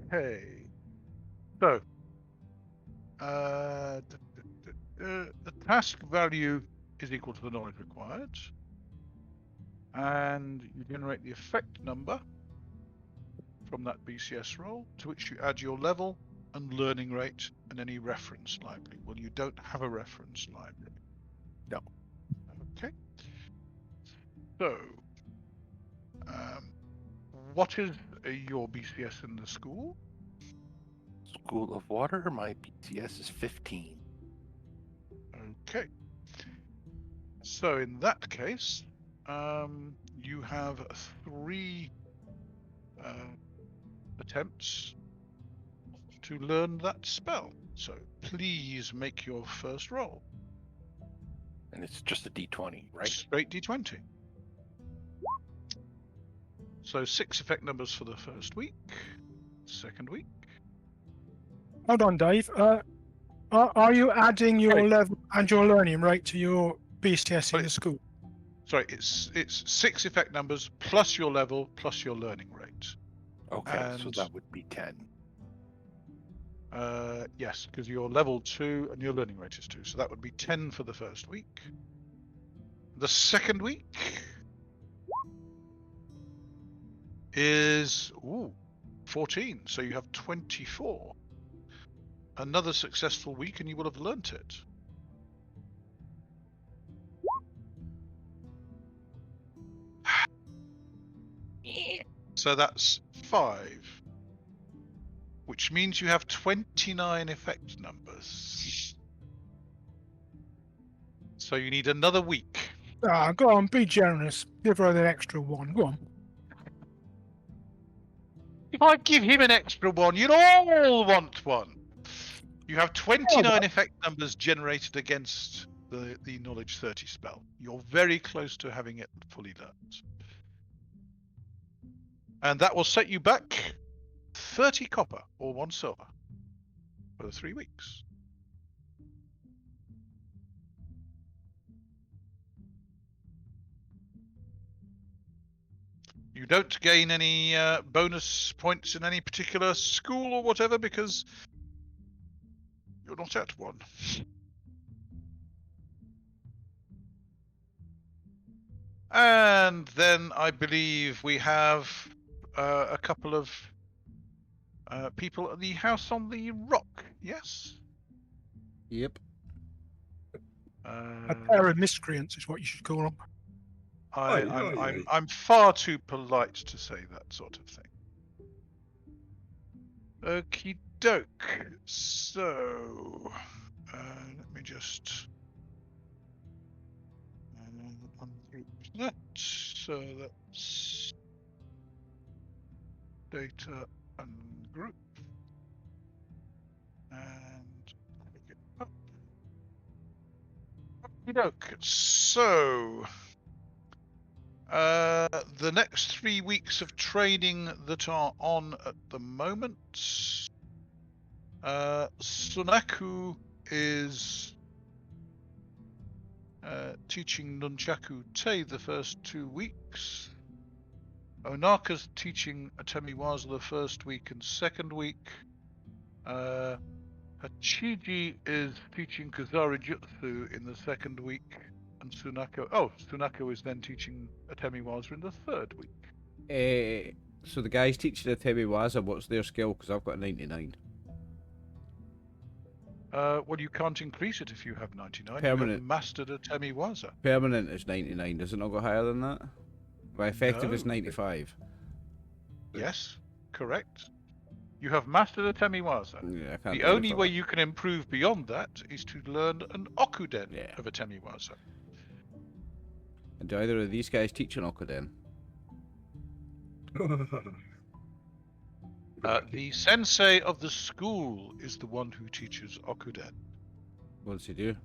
Okay. So, the task value is equal to the knowledge required. And you generate the effect number from that BCS roll, to which you add your level and learning rate and any reference library. Well, you don't have a reference library. No. Okay. So, what is your BCS in the school? School of Water, my BCS is 15. Okay. So in that case, you have 3 attempts to learn that spell. So please make your first roll. And it's just a D20, right? Straight D20. So 6 effect numbers for the first week. Second week. Hold on, Dave. Are you adding your level and your learning rate to your BCS in the school? Sorry, it's 6 effect numbers plus your level plus your learning rate. Okay, so And- that would be 10. Yes, because you're level 2 and your learning rate is 2. So that would be 10 for the first week. The second week is 14. So you have 24. Another successful week and you will have learnt it. So that's 5. Which means you have 29 effect numbers. So you need another week. Go on, be generous. Give her an extra one. Go on. If I give him an extra one, you'd all want one. You have 29 effect numbers generated against the Knowledge 30 spell. You're very close to having it fully learned. And that will set you back 30 copper or 1 silver for the 3 weeks. You don't gain any bonus points in any particular school or whatever because you're not at one. And then I believe we have a couple of people at the house on the rock. Yes. Yep. A pair of miscreants is what you should call them. I'm far too polite to say that sort of thing. Okie doke. So let me just ungroup that. So that's data ungroup and pick it up. Okie doke. So the next 3 weeks of training that are on at the moment, Sunaku is teaching Nunchaku Tei the first 2 weeks. Onaka's teaching Atemiwaza the first week and second week. Hachiji is teaching Kuzari Jutsu in the second week. And Sunako is then teaching Atemiwaza in the third week. So the guys teaching Atemiwaza, what's their skill? Because I've got a 99. Well, you can't increase it if you have 99. Permanent. You have mastered Atemiwaza. Permanent is 99. Does it not go higher than that? Well, effective is No. 95. Yes, correct. You have mastered Atemiwaza. Yeah, I can't The do only anything. way you can improve beyond that is to learn an Okuden of Atemiwaza. And do either of these guys teach an Okuden? The sensei of the school is the one who teaches Okuden. What does he do?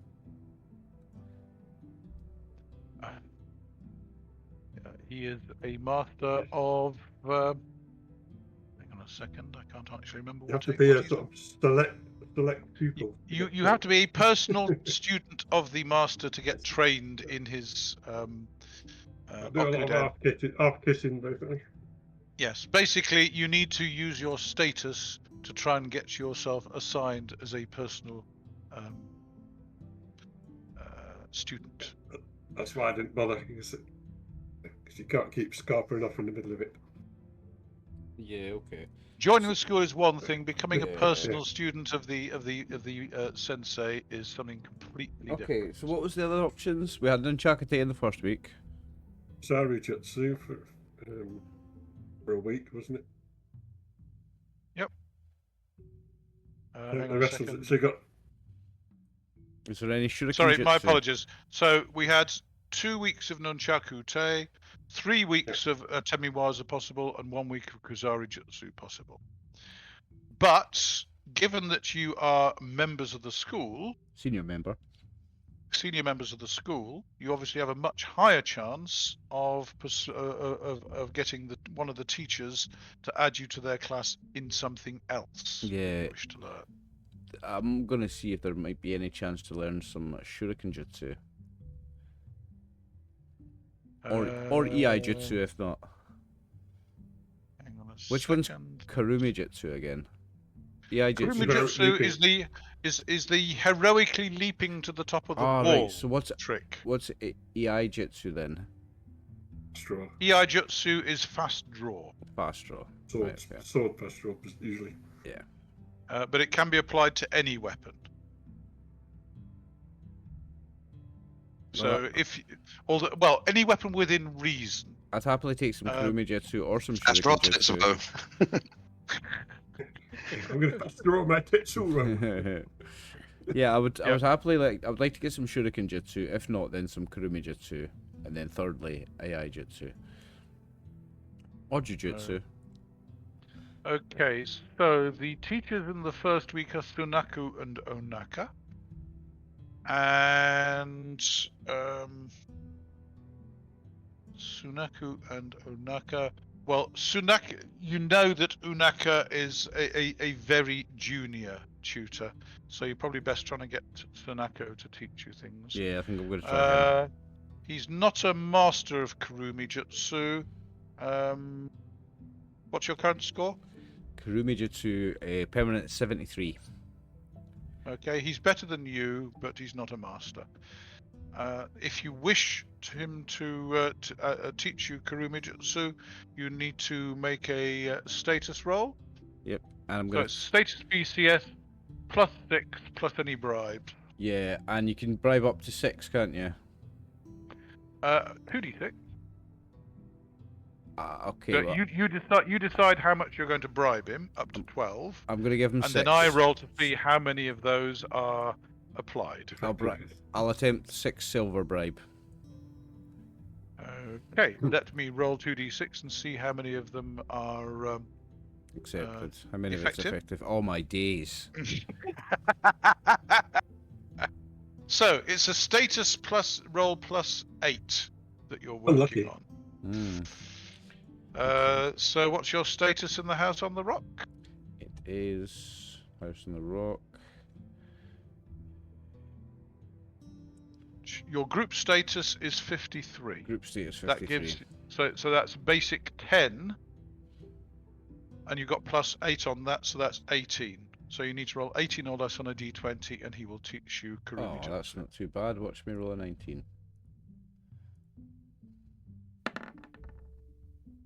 He is a master of. Hang on a second, I can't actually remember You what. have to be what a he's- sort of select pupil. You have to be a personal student of the master to get trained in his Do a lot of Okuden. half kissing, basically. Yes, basically you need to use your status to try and get yourself assigned as a personal student. That's why I didn't bother, because you can't keep scarpering off in the middle of it. Yeah, okay. Joining the school is one thing. Becoming a Yeah. personal student of the sensei is something completely different. Okay, so what was the other options? We had Nunchaku Tei in the first week. Saru Jutsu for a week, wasn't it? Hang The on a rest of second. it. So you got Is there any shuriken Sorry, my jutsu? apologies. So we had 2 weeks of Nunchaku Tei, 3 weeks of Atemiwaza possible, and 1 week of Kuzari Jutsu possible. But given that you are members of the school, Senior member. senior members of the school, you obviously have a much higher chance of getting one of the teachers to add you to their class in something else Yeah. you wish to learn. I'm gonna see if there might be any chance to learn some shuriken jutsu. Or EI jutsu if not. Hang on a Which one's second. Karumi jutsu again? EI jutsu. Kurumi Jutsu is the heroically leaping to the top of the Ah, wall right. So what's trick. EI jutsu then? straw. EI Jutsu is fast draw, Fast draw. Sword, Right, okay. sword fast draw, usually. but it can be applied to any weapon. So any weapon within reason. I'd happily take some Karumi jutsu or some That's shuriken right, it's a bow. jutsu. I'm going to fast draw my titsu round. Yeah, I would happily I would like to get some shuriken jutsu. If not, then some Karumi jutsu, and then thirdly AI jutsu or jujutsu. Okay, so the teachers in the first week are Sunaku and Onaka. And Sunaku and Onaka. Well, Sunaka, you know that Unaka is a very junior tutor, so you're probably best trying to get Sunako to teach you things. Yeah, I think I'm going to try him. He's not a master of Kurumi Jutsu. What's your current score? Kurumi Jutsu, permanent 73. Okay, he's better than you, but he's not a master. If you wish him to teach you Kurumi Jutsu, you need to make a status roll. Yep, and I'm So going it's status BCS +6 plus any bribe. Yeah, and you can bribe up to 6, can't you? 2d6. Okay. So Well, you decide how much you're going to bribe him, up to 12, I'm going to give him and 6. then I roll to see how many of those are applied. I'll attempt 6 silver bribe. Okay, let me roll 2d6 and see how many of them are Accepted. How many effective? of it's effective? Oh my days. So it's a status plus roll plus 8 that you're working Unlucky. on. Mm. So what's your status in the house on the rock? It is House on the Rock. Your group status is 53. Group status 53. That gives so that's basic 10, and you've got plus 8 on that, so that's 18. So you need to roll 18 or less on a d20, and he will teach you Kurumi Jutsu. That's not too bad. Watch me roll a 19.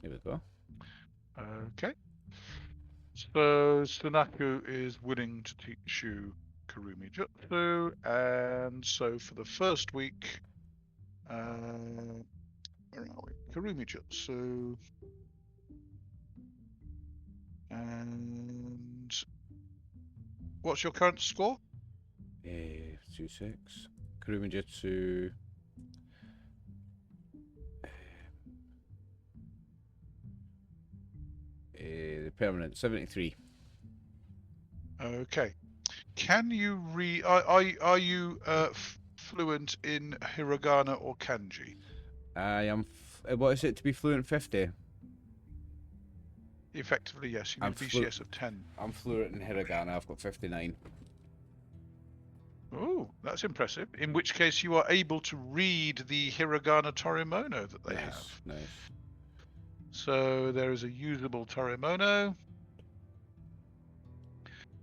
Here we go. Okay. So Sunaku is willing to teach you Kurumi Jutsu, and so for the first week, where are we? Kurumi Jutsu, and what's your current score? 2-6. Kurumi Jutsu. The permanent 73. Okay. Can you are you fluent in hiragana or kanji? I am. What is it to be fluent? 50. Effectively, yes. You I'm need BCS of 10. I'm fluent in hiragana. I've got 59. Oh, that's impressive. In which case, you are able to read the hiragana torimono that they have. Nice. So there is a usable torimono.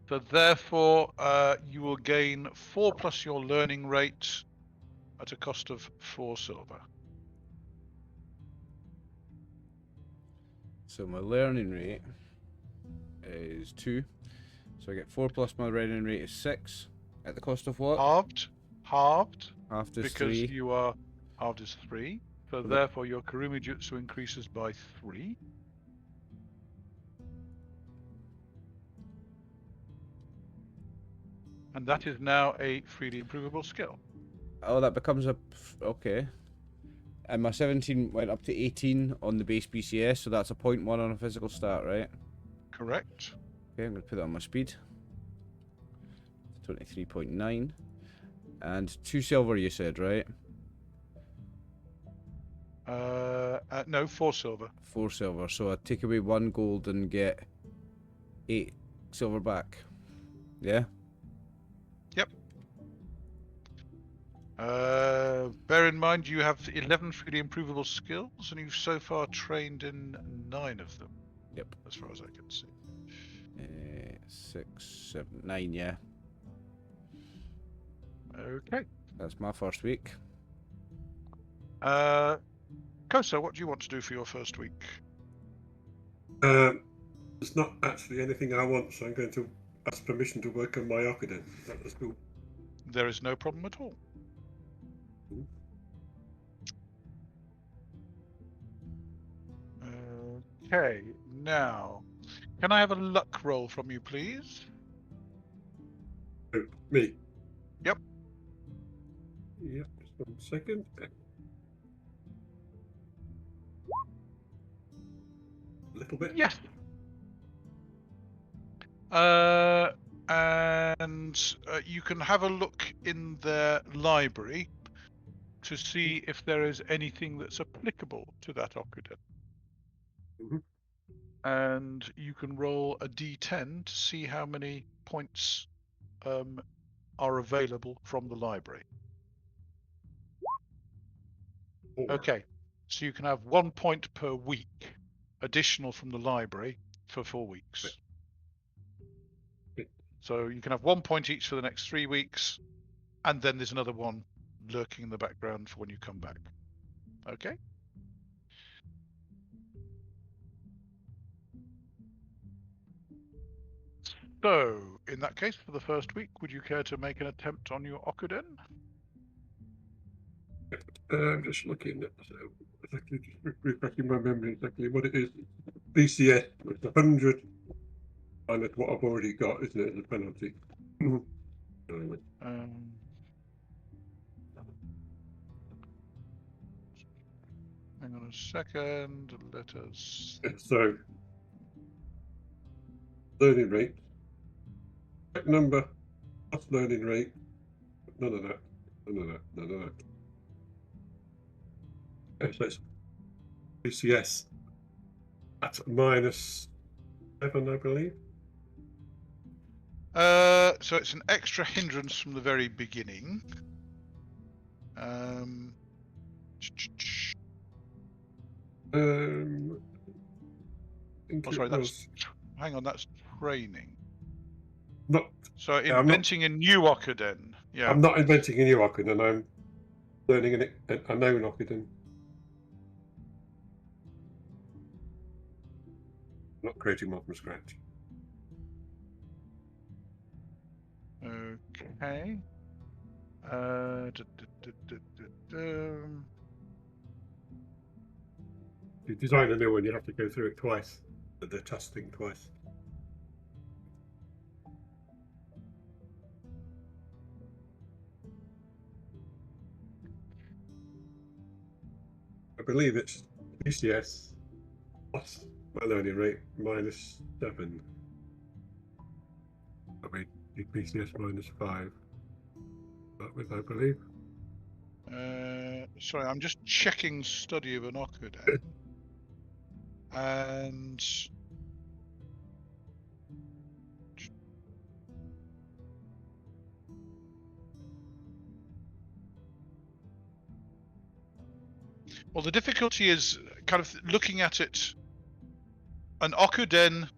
So therefore, you will gain 4 plus your learning rate at a cost of 4 silver. So my learning rate is 2. So I get 4 plus my learning rate is 6. At the cost of what? Halved. Half is Because 3. you are halved is 3. So therefore, your Kurumi Jutsu increases by 3. And that is now a freely improvable skill. Oh, that becomes a... Okay. And my 17 went up to 18 on the base BCS, so that's a 0.1 on a physical stat, right? Correct. Okay, I'm going to put that on my speed. 23.9. And 2 silver, you said, right? No, 4 silver. 4 silver. So I take away 1 gold and get 8 silver back. Yeah? Yep. Bear in mind you have 11 freely improvable skills, and you've so far trained in 9 of them. Yep. As far as I can see. 6, 7, 9, yeah. Okay. That's my first week. Kosa, what do you want to do for your first week? It's not actually anything I want, so I'm going to ask permission to work on my Okuden at the school. There is no problem at all. Okay, now, can I have a luck roll from you, please? Oh, me? Yep. Yep, just 1 second. A little bit. Yes. And and you can have a look in their library to see if there is anything that's applicable to that Okuden. Mhm. And you can roll a d10 to see how many points are available from the library. 4. Okay, so you can have 1 point per week additional from the library for 4 weeks. Okay. So you can have 1 point each for the next 3 weeks, and then there's another one lurking in the background for when you come back. Okay? So, in that case, for the first week, would you care to make an attempt on your Okuden? I'm just looking at exactly, just refreshing my memory exactly what it is. BCS, it's 100 minus what I've already got, isn't it, as a penalty? Anyway. Hang on a second. Let us. So, learning rate, correct number, plus learning rate, none of that, none of that, none of that. So it's BCS at -7, I believe. So it's an extra hindrance from the very beginning. Think Oh, it sorry, that's. was Hang on, that's training. not. So I'm not- inventing a new Okuden. Yeah. I'm not inventing a new Okuden. I'm learning a known Okuden. Not creating one from scratch. Okay. You design a new one, you have to go through it twice. The testing twice. I believe it's BCS plus my learning rate -7. I mean, BCS -5. That was, I believe. Sorry, I'm just checking study of an Okuden. And well, the difficulty is kind of looking at it. An Okuden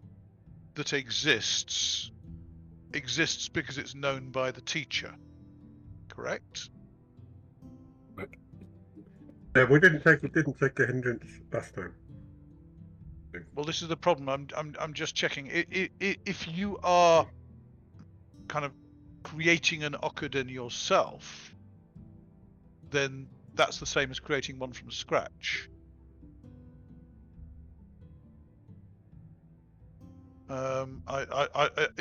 that exists because it's known by the teacher, correct? Yeah, we didn't take a hindrance last time. Well, this is the problem. I'm just checking. If you are kind of creating an Okuden yourself, then that's the same as creating one from scratch.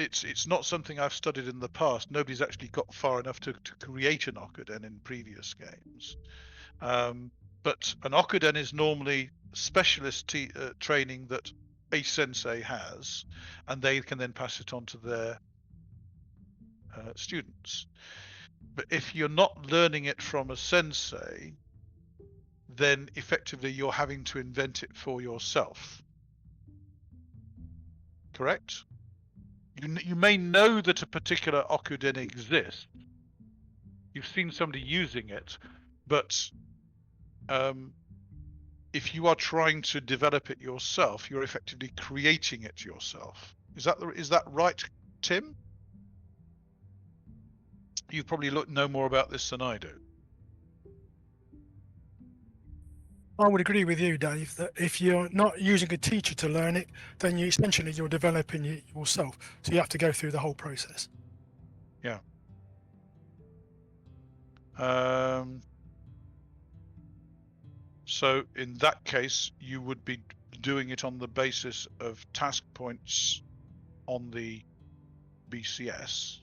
It's not something I've studied in the past. Nobody's actually got far enough to create an Okuden in previous games. But an Okuden is normally specialist training that a sensei has, and they can then pass it on to their students. But if you're not learning it from a sensei, then effectively you're having to invent it for yourself. Correct? You may know that a particular Okuden exists. You've seen somebody using it, but if you are trying to develop it yourself, you're effectively creating it yourself. Is that right, Tim? You probably know more about this than I do. I would agree with you, Dave, that if you're not using a teacher to learn it, then you're developing it yourself. So you have to go through the whole process. Yeah. So in that case, you would be doing it on the basis of task points on the BCS.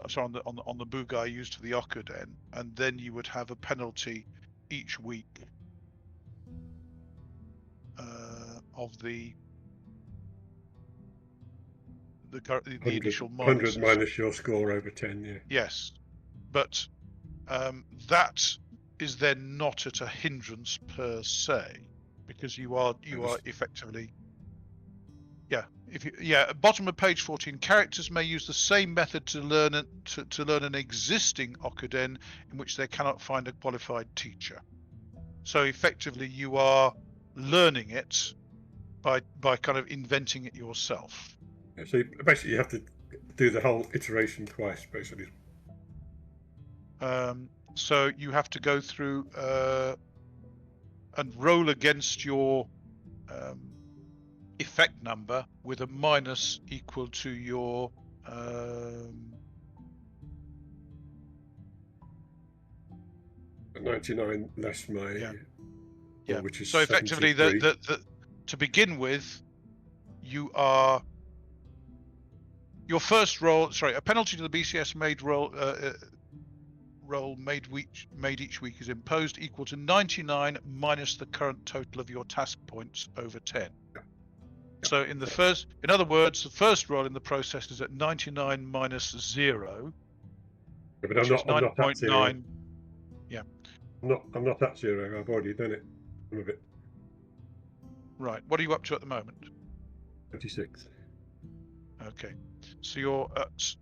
So on the Bugai used for the Okuden, and then you would have a penalty each week of the the initial 100 minuses. minus your score over 10, yeah. Yes, but that is then not at a hindrance per se, because you are effectively. Yeah, bottom of page 14. Characters may use the same method to learn an existing okuden in which they cannot find a qualified teacher. So effectively, you are learning it by kind of inventing it yourself. Yeah, so basically, you have to do the whole iteration twice, basically. So you have to go through and roll against your effect number with a minus equal to your 99 less my yeah. which is So effectively, 73. to begin with, you are your first roll. Sorry, a penalty to the BCS made roll made each week is imposed equal to 99 minus the current total of your task points over 10. So in other words, the first roll in the process is at 99 minus 0. Yeah, but I'm not at 0. Yeah. I'm not at 0. I've already done it. Some of it. Right. What are you up to at the moment? 26. Okay. So you're at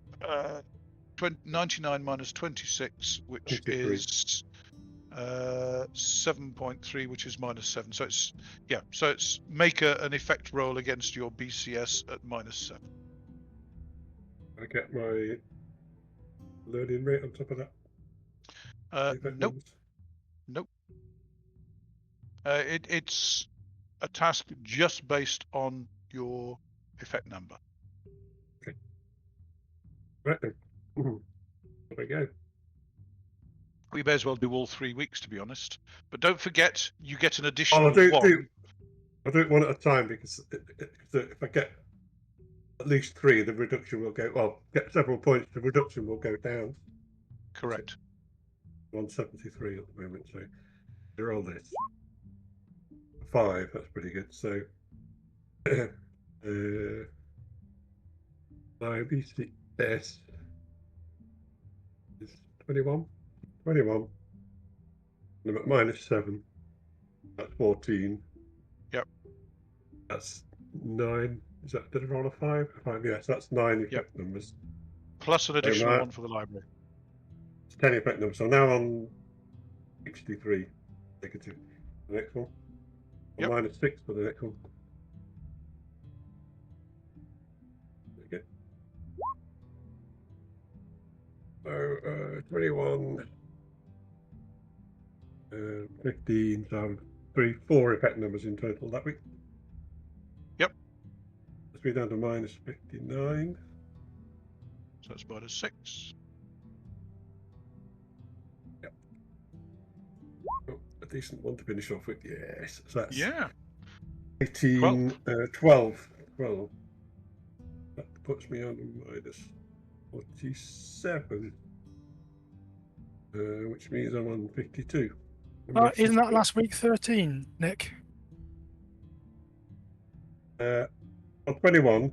99 minus 26, which 23. is 7.3, which is minus 7. So it's So it's make an effect roll against your BCS at minus 7. I get my learning rate on top of that. Nope. It's a task just based on your effect number. Okay. Right then. There we go. We may as well do all 3 weeks, to be honest. But don't forget, you get an Oh, additional I'll do one. I'll do it one at a time, because if I get at least 3, the reduction will go. Well, get several points, the reduction will go down. Correct. 173 at the moment, so you're all this. 5, that's pretty good. So my BCS is 21. And I'm at minus 7. That's 14. Yep. That's 9. Did I roll a 5? 5, yes, that's 9 effect numbers. Plus an additional one for the library. It's 10 effect numbers. So now on 63 negative. The next one. Yep. Minus 6 for the next one. Okay. So 21, 15, so 4 effect numbers in total that week. Yep. Let's be down to minus 59. So it's minus 6. Yep. Oh, a decent one to finish off with. Yes. So that's 18, 12. That puts me on minus 47, which means I'm on 52. Isn't that last week 13, Nick? On 21,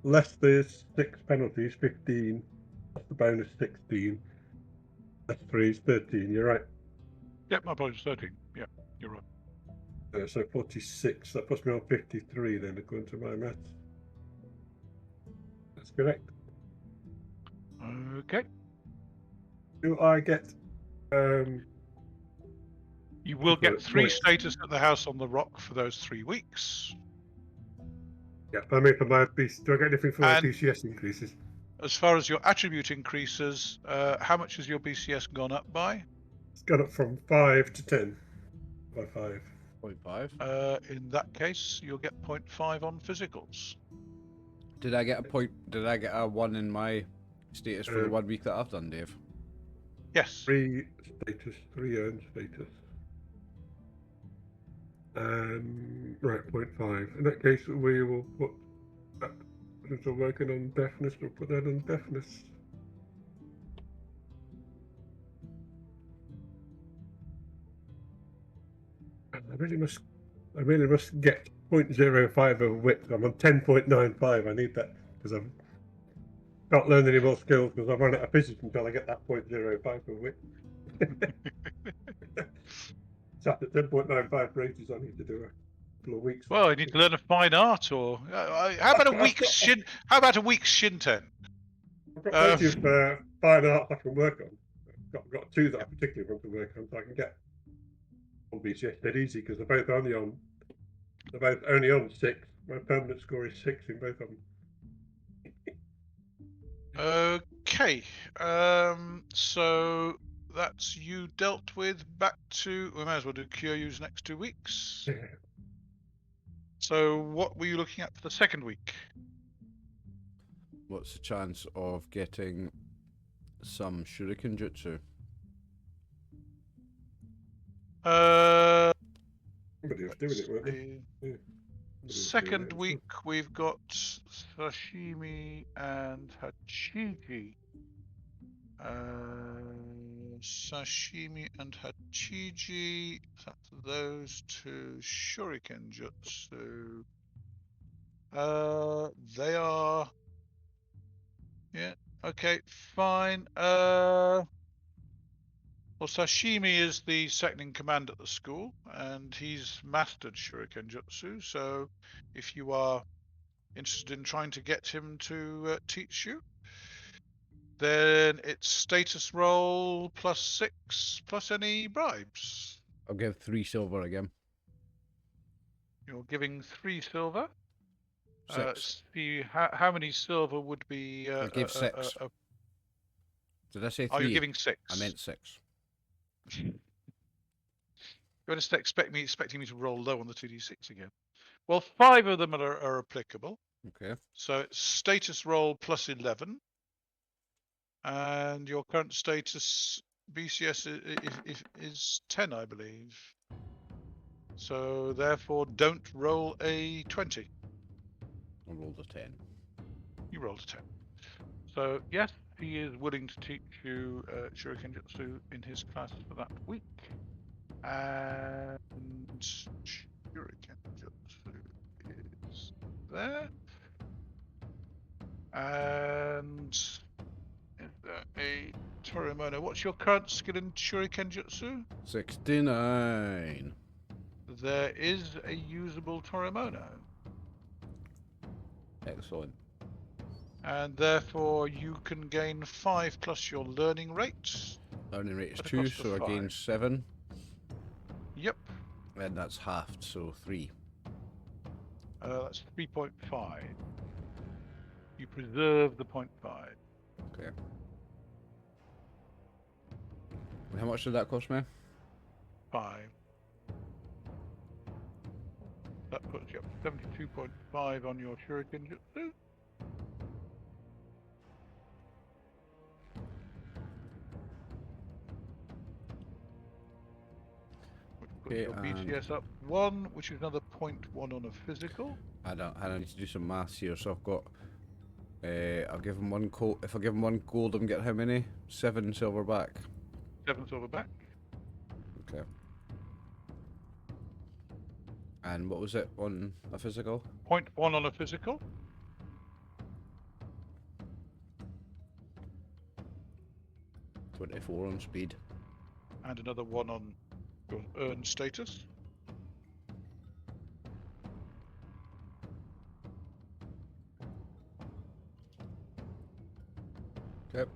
less the 6 penalties, 15. That's the bonus 16. That's 3 is 13. You're right. Yep, my bonus 13. Yeah, you're right. So 46. That puts me on 53 then, according to my maths. That's correct. Okay. Do I get? You will get 3 status at the House on the Rock for those 3 weeks. Yeah, I mean, for my BC, do I get anything for my BCS increases? As far as your attribute increases, how much has your BCS gone up by? It's gone up from 5 to 10. By 5. 0.5. In that case, you'll get 0.5 on physicals. Did I get a point? Did I get a 1 in my status for the 1 week that I've done, Dave? Yes. 3 status, 3 earned status. Right, 0.5. In that case, we will put that. Since we're working on deafness, we'll put that on deafness. I really must get 0.05 of width. I'm on 10.95. I need that because I've not learned any more skills because I've run out of physics until I get that 0.05 for wit. Sat at 10.95 for ages. I need to do a couple of weeks. Well, you need to learn a fine art, or how about a week's shin? How about a week's Shinten? I've got plenty of fine arts I can work on. I've got two that I particularly want to work on, so I can get on BCS dead easy because they're both only on 6. My permanent score is 6 in both of them. Okay, so that's you dealt with. Back to, we may as well do Kyūryū's next 2 weeks. So what were you looking at for the second week? What's the chance of getting some shuriken jutsu? Somebody was doing it, weren't they? Yeah. Second week, we've got sashimi and hachiji. Sashimi and hachiji. That's those two shuriken jutsu. They are. Yeah. Okay. Fine. Well, Sashimi is the second in command at the school, and he's mastered Shuriken Jutsu. So, if you are interested in trying to get him to teach you, then it's status roll +6 plus any bribes. I'll give 3 silver again. You're giving 3 silver. 6. See how many silver would be? I gave 6. Did I say 3? Oh, you're giving 6. I meant 6. You're going to expecting me to roll low on the 2d6 again. Well, 5 of them are applicable. Okay. So it's status roll +11, and your current status BCS is 10, I believe. So therefore, don't roll a 20. I rolled a 10. You rolled a 10. So yes, he is willing to teach you Shuriken Jutsu in his class for that week. And Shuriken Jutsu is there. And is there a Torimono? What's your current skill in Shuriken Jutsu? 69. There is a usable Torimono. Excellent. And therefore you can gain 5 plus your learning rate. Learning rate is But it 2, costs so I us gain 5. 7. Yep. And that's halved, so 3. That's 3.5. You preserve the 0.5. Okay. And how much did that cost me? 5. That puts you up to 72.5 on your Shuriken Jutsu. Okay, Your BCS up 1, which is another 0.1 on a physical. I need to do some maths here. So I've got. I'll give him 1 gold. If I give him 1 gold, I'm get how many? 7 silver back. 7 silver back. Okay. And what was it on a physical? 0.1 on a physical. .24 on speed. And another 1 on your earned status. Yep.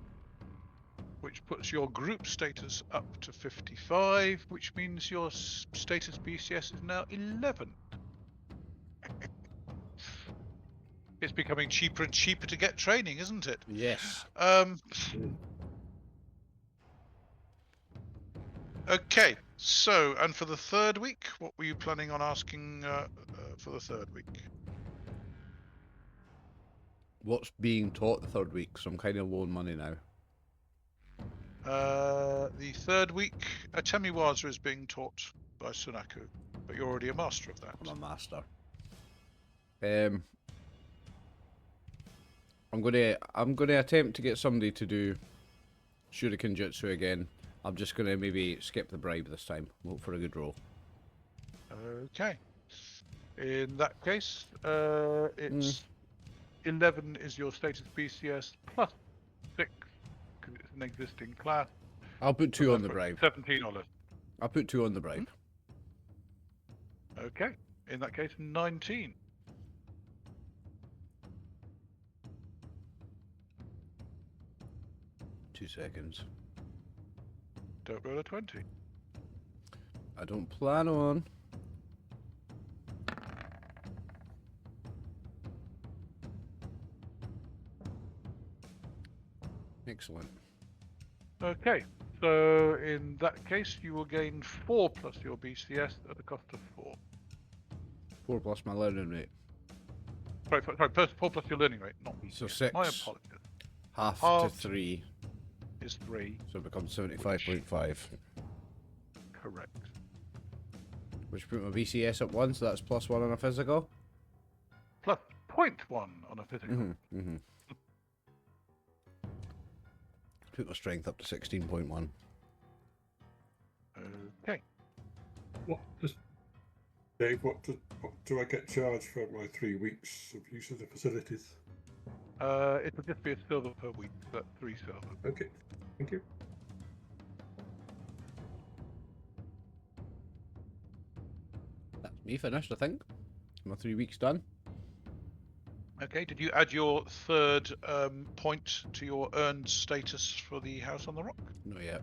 Which puts your group status up to 55, which means your status BCS is now 11. It's becoming cheaper and cheaper to get training, isn't it? Yes. Okay, so, and for the third week, what were you planning on asking for the third week? What's being taught the third week? So I'm kind of low on money now. The third week, Atemiwaza is being taught by Sunaku, but you're already a master of that. I'm a master. I'm gonna attempt to get somebody to do Shuriken Jutsu again. I'm just gonna maybe skip the bribe this time. Hope for a good roll. Okay. In that case, it's 11 is your status BCS plus 6 because it's an existing class. I'll put 2 So on the therefore bribe. 17 or less. I'll put 2 on the bribe. Okay. In that case, 19. Two seconds. Don't roll a 20. I don't plan on. Excellent. Okay. So in that case, you will gain 4 plus your BCS at the cost of 4. 4 plus my learning rate. Sorry, 4 plus your learning rate, not BCS. So 6. My apologies. Half Half. to 3. Is 3. So it becomes 75.5. Correct. Which put my BCS at 1, so that's plus 1 on a physical. Plus 0.1 on a physical. Put my strength up to 16.1. Okay. What does Dave? What do I get charged for my 3 weeks of use of the facilities? It will just be a silver per week, but 3 silver. Okay, thank you. That's me finished, I think. My 3 weeks done. Okay, did you add your 3rd point to your earned status for the house on the rock? Not yet.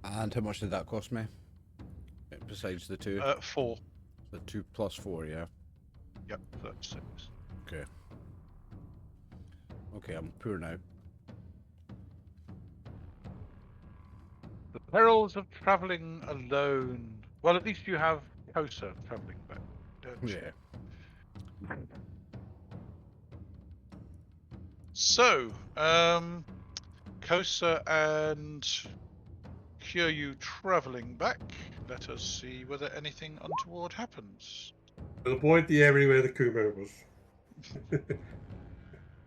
And how much did that cost me? Besides the 2? 4. The 2 plus 4, yeah. Yep, so that's 6. Okay. Okay, I'm poor now. The perils of travelling alone. Well, at least you have Kosa travelling back, don't you? Yeah. So, Kosa and Kyūryū travelling back. Let us see whether anything untoward happens. We'll avoid the area where the Kumo was.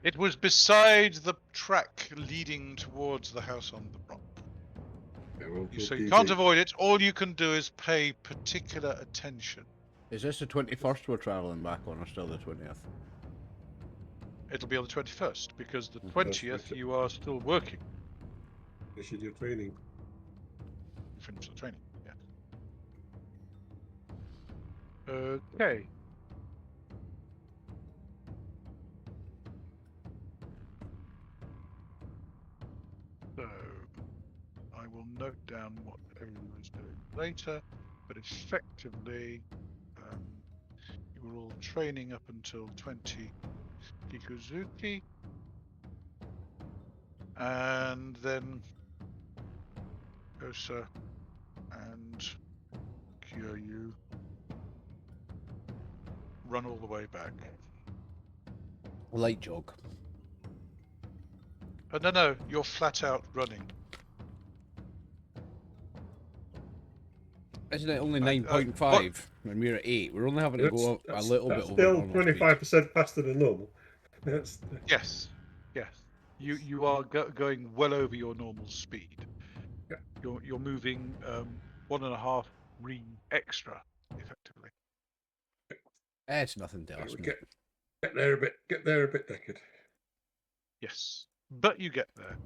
It was beside the track leading towards the house on the rock. Yeah, we'll So you DD. can't avoid it. All you can do is pay particular attention. Is this the 21st we're travelling back on, or still the 20th? It'll be on the 21st, because the Mhm. 20th you are still working. Finish your training. You finish the training, yeah. Okay. So, I will note down what everyone is doing later, but effectively, you were all training up until 20 Kikuzuki, and then Kosa and Kyūryū run all the way back. Light jog. No, you're flat out running. Isn't it only what- 9.5 when we're at 8? We're only having to go up a little bit That's over still normal speed. 25% faster than normal. That's Yes, yes. You are going well over your normal speed. Yeah. You're moving 1.5 re extra, effectively. It's nothing to we us, mate. get there a bit naked. Yes, but you get there.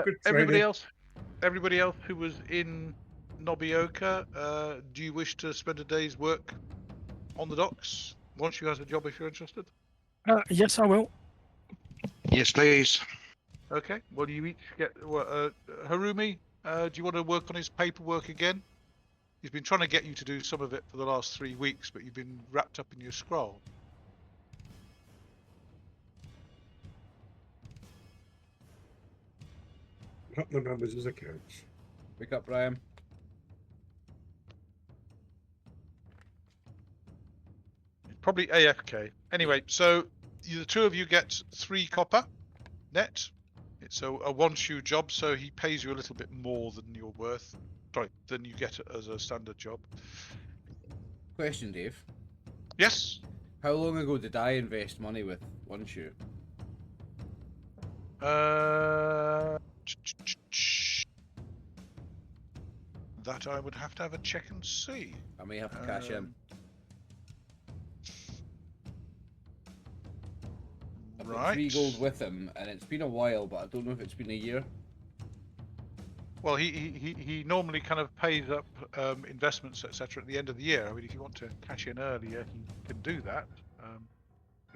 Good Everybody training. else who was in Nobioka, do you wish to spend a day's work on the docks once you have a job if you're interested? Yes, I will. Yes, please. Okay. Well, you each get Harumi. Do you want to work on his paperwork again? He's been trying to get you to do some of it for the last 3 weeks, but you've been wrapped up in your scroll. Not the numbers as accounts. Wake up, Brian. Probably AFK. Anyway, so the 2 of you get 3 copper net. It's a one-shoe job, so he pays you a little bit more than you're worth. Sorry, than you get as a standard job. Question, Dave. Yes. How long ago did I invest money with One Shoe? That That I would have to have a check and see. I may have to cash in. I've got Right. 3 gold with him, and it's been a while, but I don't know if it's been a year. Well, he normally kind of pays up investments, etc. at the end of the year. I mean, if you want to cash in earlier, he can do that.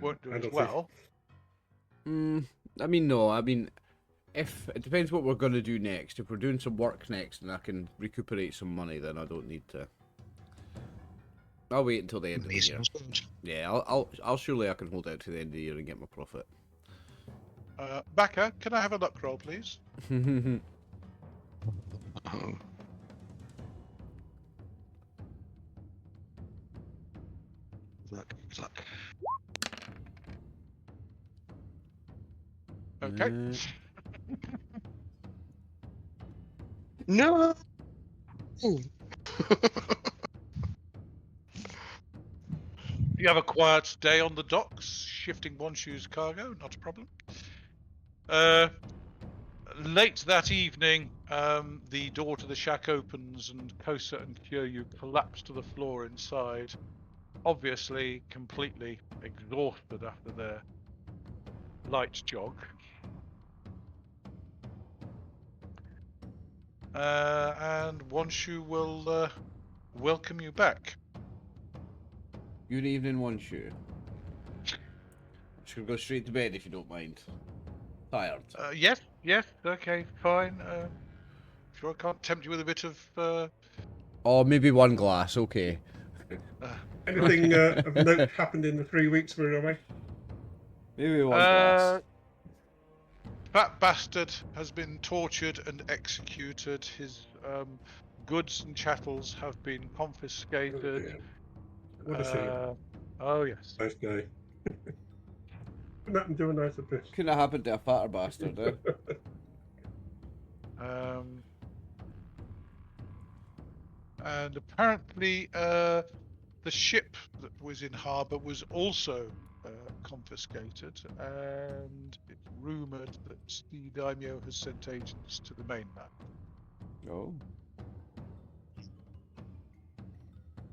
Won't do as well. I mean, no. I mean, if it depends what we're going to do next. If we're doing some work next and I can recuperate some money, then I don't need to. I'll wait until the end of the year. Yeah, I'll surely I can hold out to the end of the year and get my profit. Baka, can I have a luck roll, please? Oh. Luck. Okay. No. You have a quiet day on the docks, shifting Wonshu's cargo, not a problem. Late that evening, the door to the shack opens and Kosa and Kyūryū collapse to the floor inside, obviously completely exhausted after their light jog. And Wonshu will welcome you back. Good evening, Wonshu. Should we go straight to bed if you don't mind? Tired. Yes, okay, fine. Sure, I can't tempt you with a bit of. Oh, maybe 1 glass. Okay. Anything of note happened in the 3 weeks we were away? Maybe 1 glass. That bastard has been tortured and executed. His goods and chattels have been confiscated. Oh, dear. What a shame. Oh yes. Nice guy. Couldn't happen to a nicer fish. Couldn't have happened to a fatter bastard, eh? And apparently, the ship that was in harbour was also confiscated, and it's rumoured that the daimyo has sent agents to the mainland. Oh.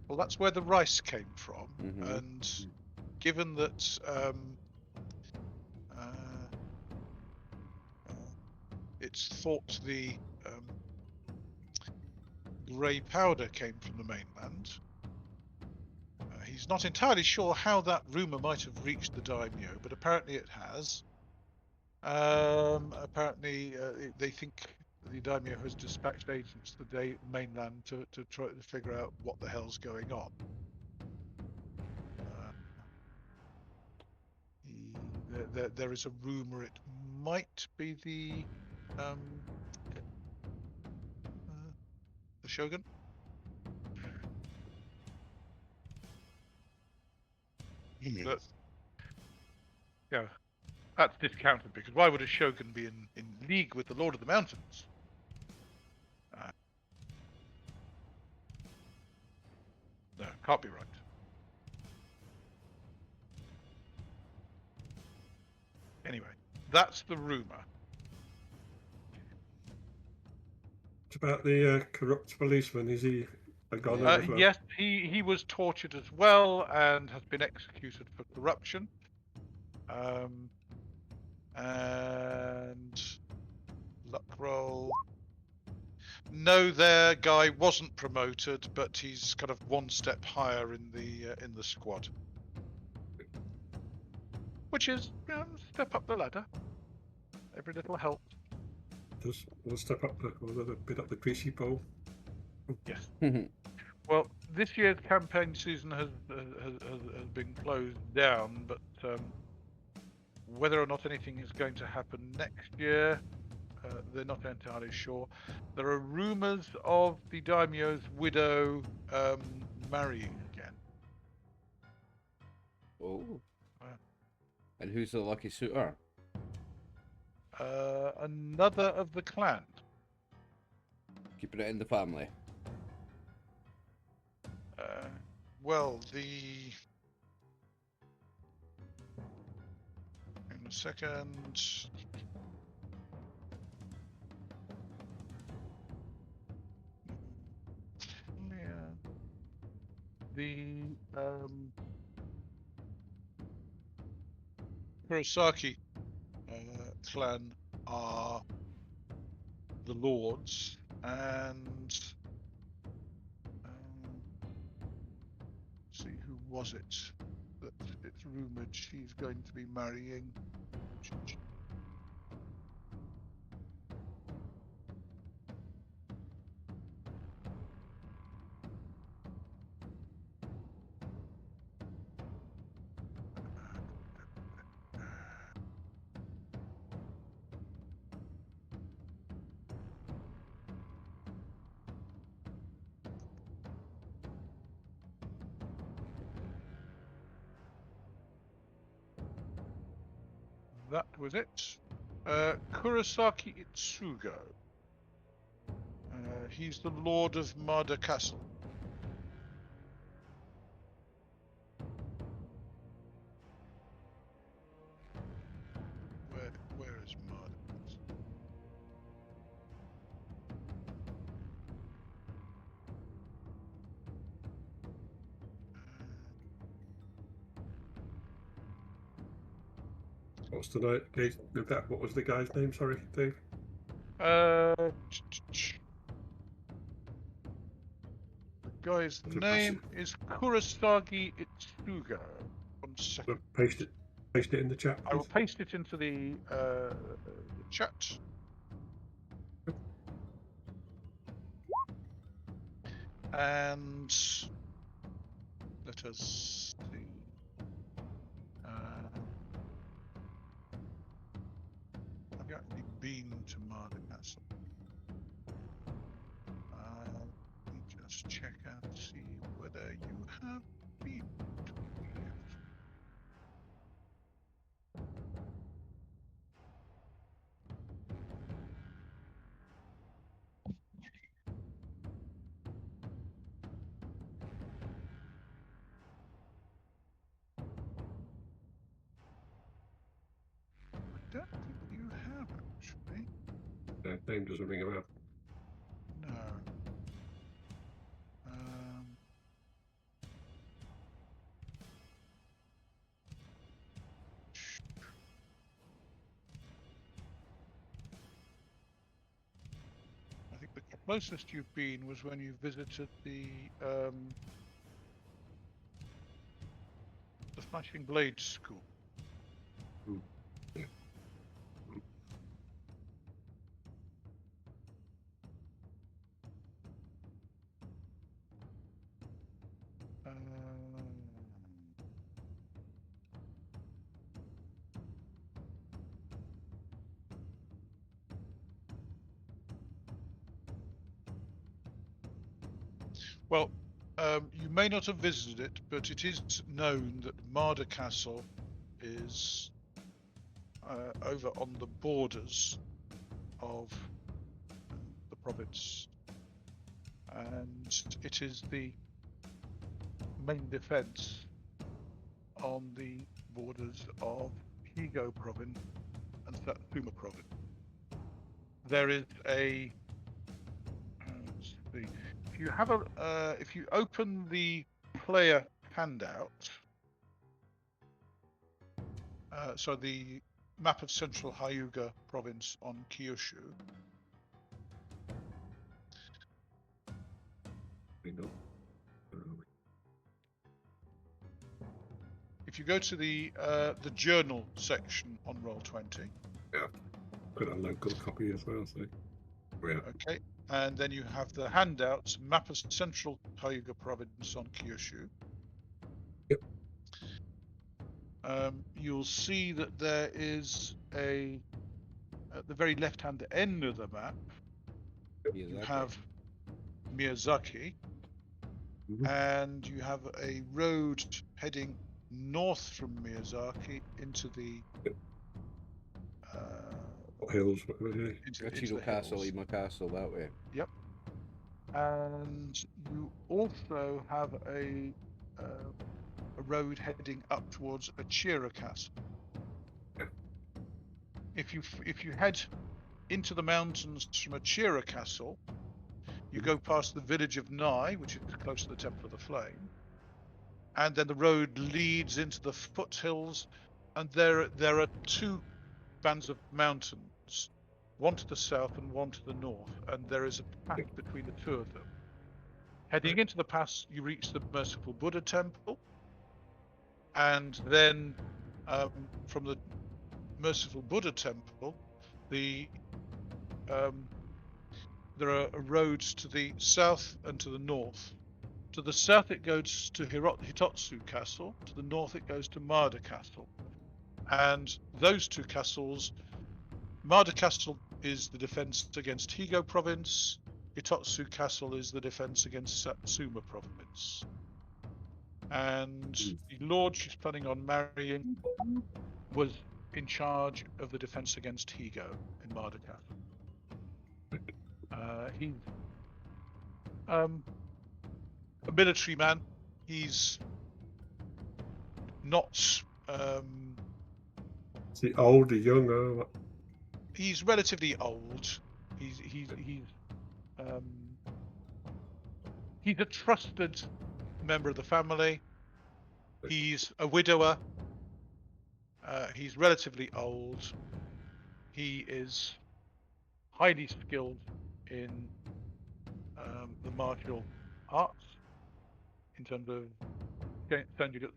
Well, that's where the rice came from, Mhm. and given that it's thought the grey powder came from the mainland, he's not entirely sure how that rumour might have reached the daimyo, but apparently it has. Apparently, they think the daimyo has dispatched agents to the mainland to try to figure out what the hell's going on. There is a rumour it might be the shogun. But yeah, that's discounted because why would a shogun be in league with the Lord of the Mountains? No, can't be right. Anyway, that's the rumour. What about the corrupt policeman? Is he gone as well? Yes, he was tortured as well and has been executed for corruption. And luck roll. No, their guy wasn't promoted, but he's kind of 1 step higher in the squad, which is step up the ladder. Every little helps. Just one step up the bit up the greasy pole. Yes. Well, this year's campaign season has been closed down, but whether or not anything is going to happen next year, they're not entirely sure. There are rumours of the daimyo's widow marrying again. Oh. And who's the lucky suitor? Another of the clan. Keeping it in the family. Well, in a second. the Kurosaki clan are the lords, and see, who was it that it's rumored she's going to be marrying? That was it. Kurosaki Itsugo. He's the Lord of Mada Castle. Where is Mada Castle? What's the name? What was the guy's name? Sorry, Dave. The guy's name is Kurosaki Itsugo. 1 second. Paste it in the chat. I will Please. paste it into the chat. And let us see. Have you actually been to Mada Castle? Let me just check and see whether you have been. I don't think you have actually. That name doesn't ring a bell. No. I think the closest you've been was when you visited the Flashing Blade School. Yeah. Well, you may not have visited it, but it is known that Mada Castle is over on the borders of the province, and it is the main defense on the borders of Higo province and Satsuma province. There is a let's see. If you have if you open the player handout, so the map of Central Hyuga province on Kyūryū. If you go to the journal section on Roll20. Yeah, got a local copy as well. So, yeah. Okay, and then you have the handouts, map of Central Hyuga province on Kyūryū. Yep. You'll see that there is at the very left-hand end of the map, you have Miyazaki, and you have a road heading north from Miyazaki into the hills. Into Bushido Castle, Ima Castle, that way. Yep. And you also have a road heading up towards Achira Castle. If you head into the mountains from Achira Castle, you go past the village of Nai, which is close to the Temple of the Flame. and then the road leads into the foothills, and there are two bands of mountains, one to the south and one to the north, and there is a path between the two of them. Heading into the pass, you reach the Merciful Buddha Temple, and then from the Merciful Buddha Temple, there are roads to the south and to the north. To the south, it goes to Hitotsu Castle. To the north, it goes to Mada Castle. And those two castles, Mada Castle is the defense against Higo Province. Hitotsu Castle is the defense against Satsuma Province. And the lord she's planning on marrying was in charge of the defense against Higo in Mada Castle. He's a military man. He's not. Is he old or young or what? He's relatively old. He's a trusted member of the family. He's a widower. He's relatively old. He is highly skilled in the martial arts in terms of Sanjutsu,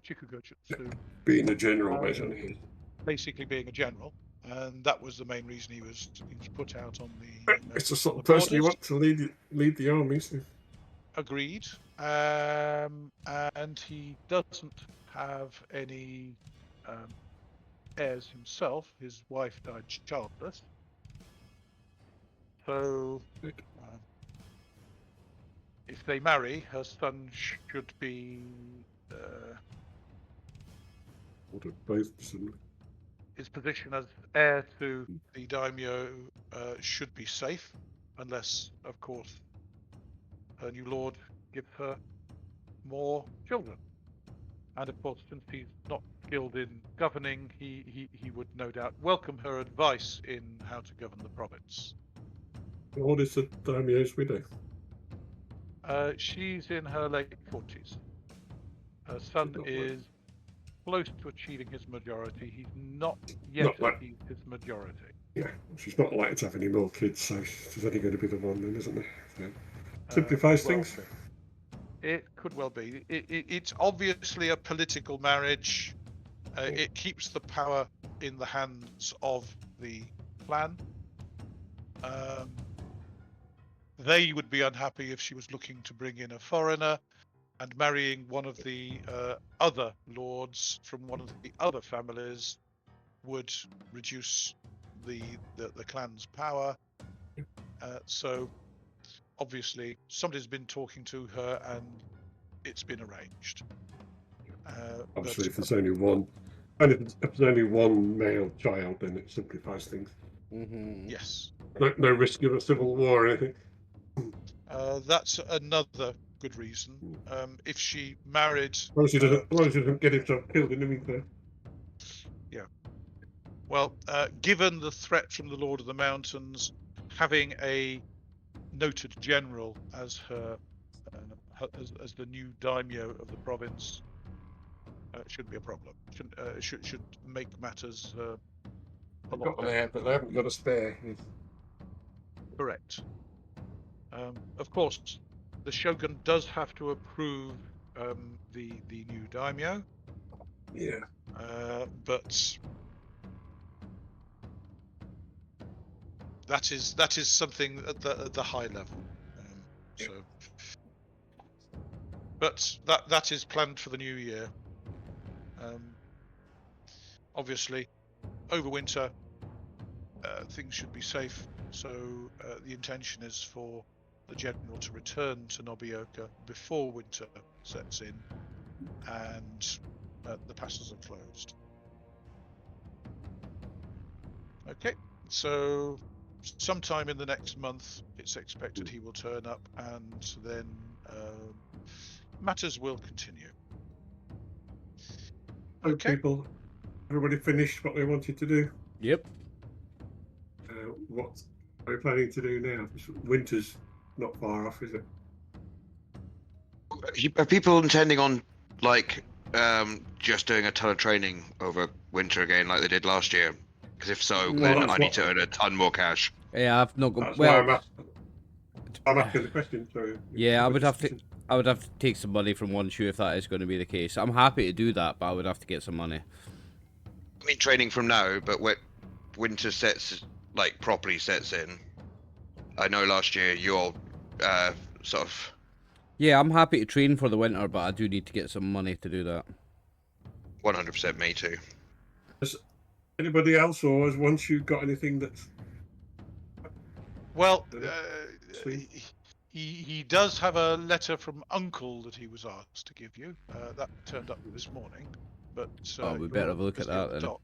Chikugojutsu. Being a general, basically. Basically being a general, and that was the main reason he was put out on the. It's the sort of person you want to lead the armies. Agreed, and he doesn't have any heirs himself. His wife died childless, so if they marry, her son should be. His position as heir to the daimyo should be safe, unless, of course, her new lord gives her more children. And of course, since he's not skilled in governing, he would no doubt welcome her advice in how to govern the province. What is the daimyo's widow? She's in her late 40s. Her son is close to achieving his majority. He's not yet achieved his majority. Yeah, she's not likely to have any more kids, so she's only going to be the one then, isn't it? So, simplifies things. It could well be. It's obviously a political marriage. It keeps the power in the hands of the clan. They would be unhappy if she was looking to bring in a foreigner, and marrying one of the other lords from one of the other families would reduce the clan's power. So obviously somebody's been talking to her and it's been arranged. Obviously, if there's only one, and if there's only one male child, then it simplifies things. Mm-hmm. Yes. No risk of a civil war or anything. That's another good reason. If she married, As long as she doesn't get himself killed in the meantime. Yeah. Well, given the threat from the Lord of the Mountains, having a noted general as her as the new daimyo of the province shouldn't be a problem. Should make matters a lot better. But they haven't got a spare. Correct. Of course, the shogun does have to approve the new daimyo. Yeah. But that is something at the high level. So, but that is planned for the new year. Obviously, over winter, things should be safe. So the intention is for the general to return to Nobioka before winter sets in, and the passes are closed. Okay, so sometime in the next month, it's expected he will turn up, and then matters will continue. Okay. People, everybody finished what they wanted to do. Yep. What are we planning to do now? Winter's not far off, is it? Are people intending on like just doing a ton of training over winter again, like they did last year? Because if so, Well, then that's I need what- to earn a ton more cash. Yeah, I've not got. That's why Well, I'm asking the question. So yeah, I would have to. I would have to take some money from one shoe if that is going to be the case. I'm happy to do that, but I would have to get some money. I mean, training from now, but when winter sets like properly sets in, I know last year you all sort of. Yeah, I'm happy to train for the winter, but I do need to get some money to do that. 100% me too. Anybody else, or has once you got anything that's Well, Sweet. he does have a letter from Uncle that he was asked to give you. That turned up this morning, but Oh, we you're better all have a look at busy that then. dock.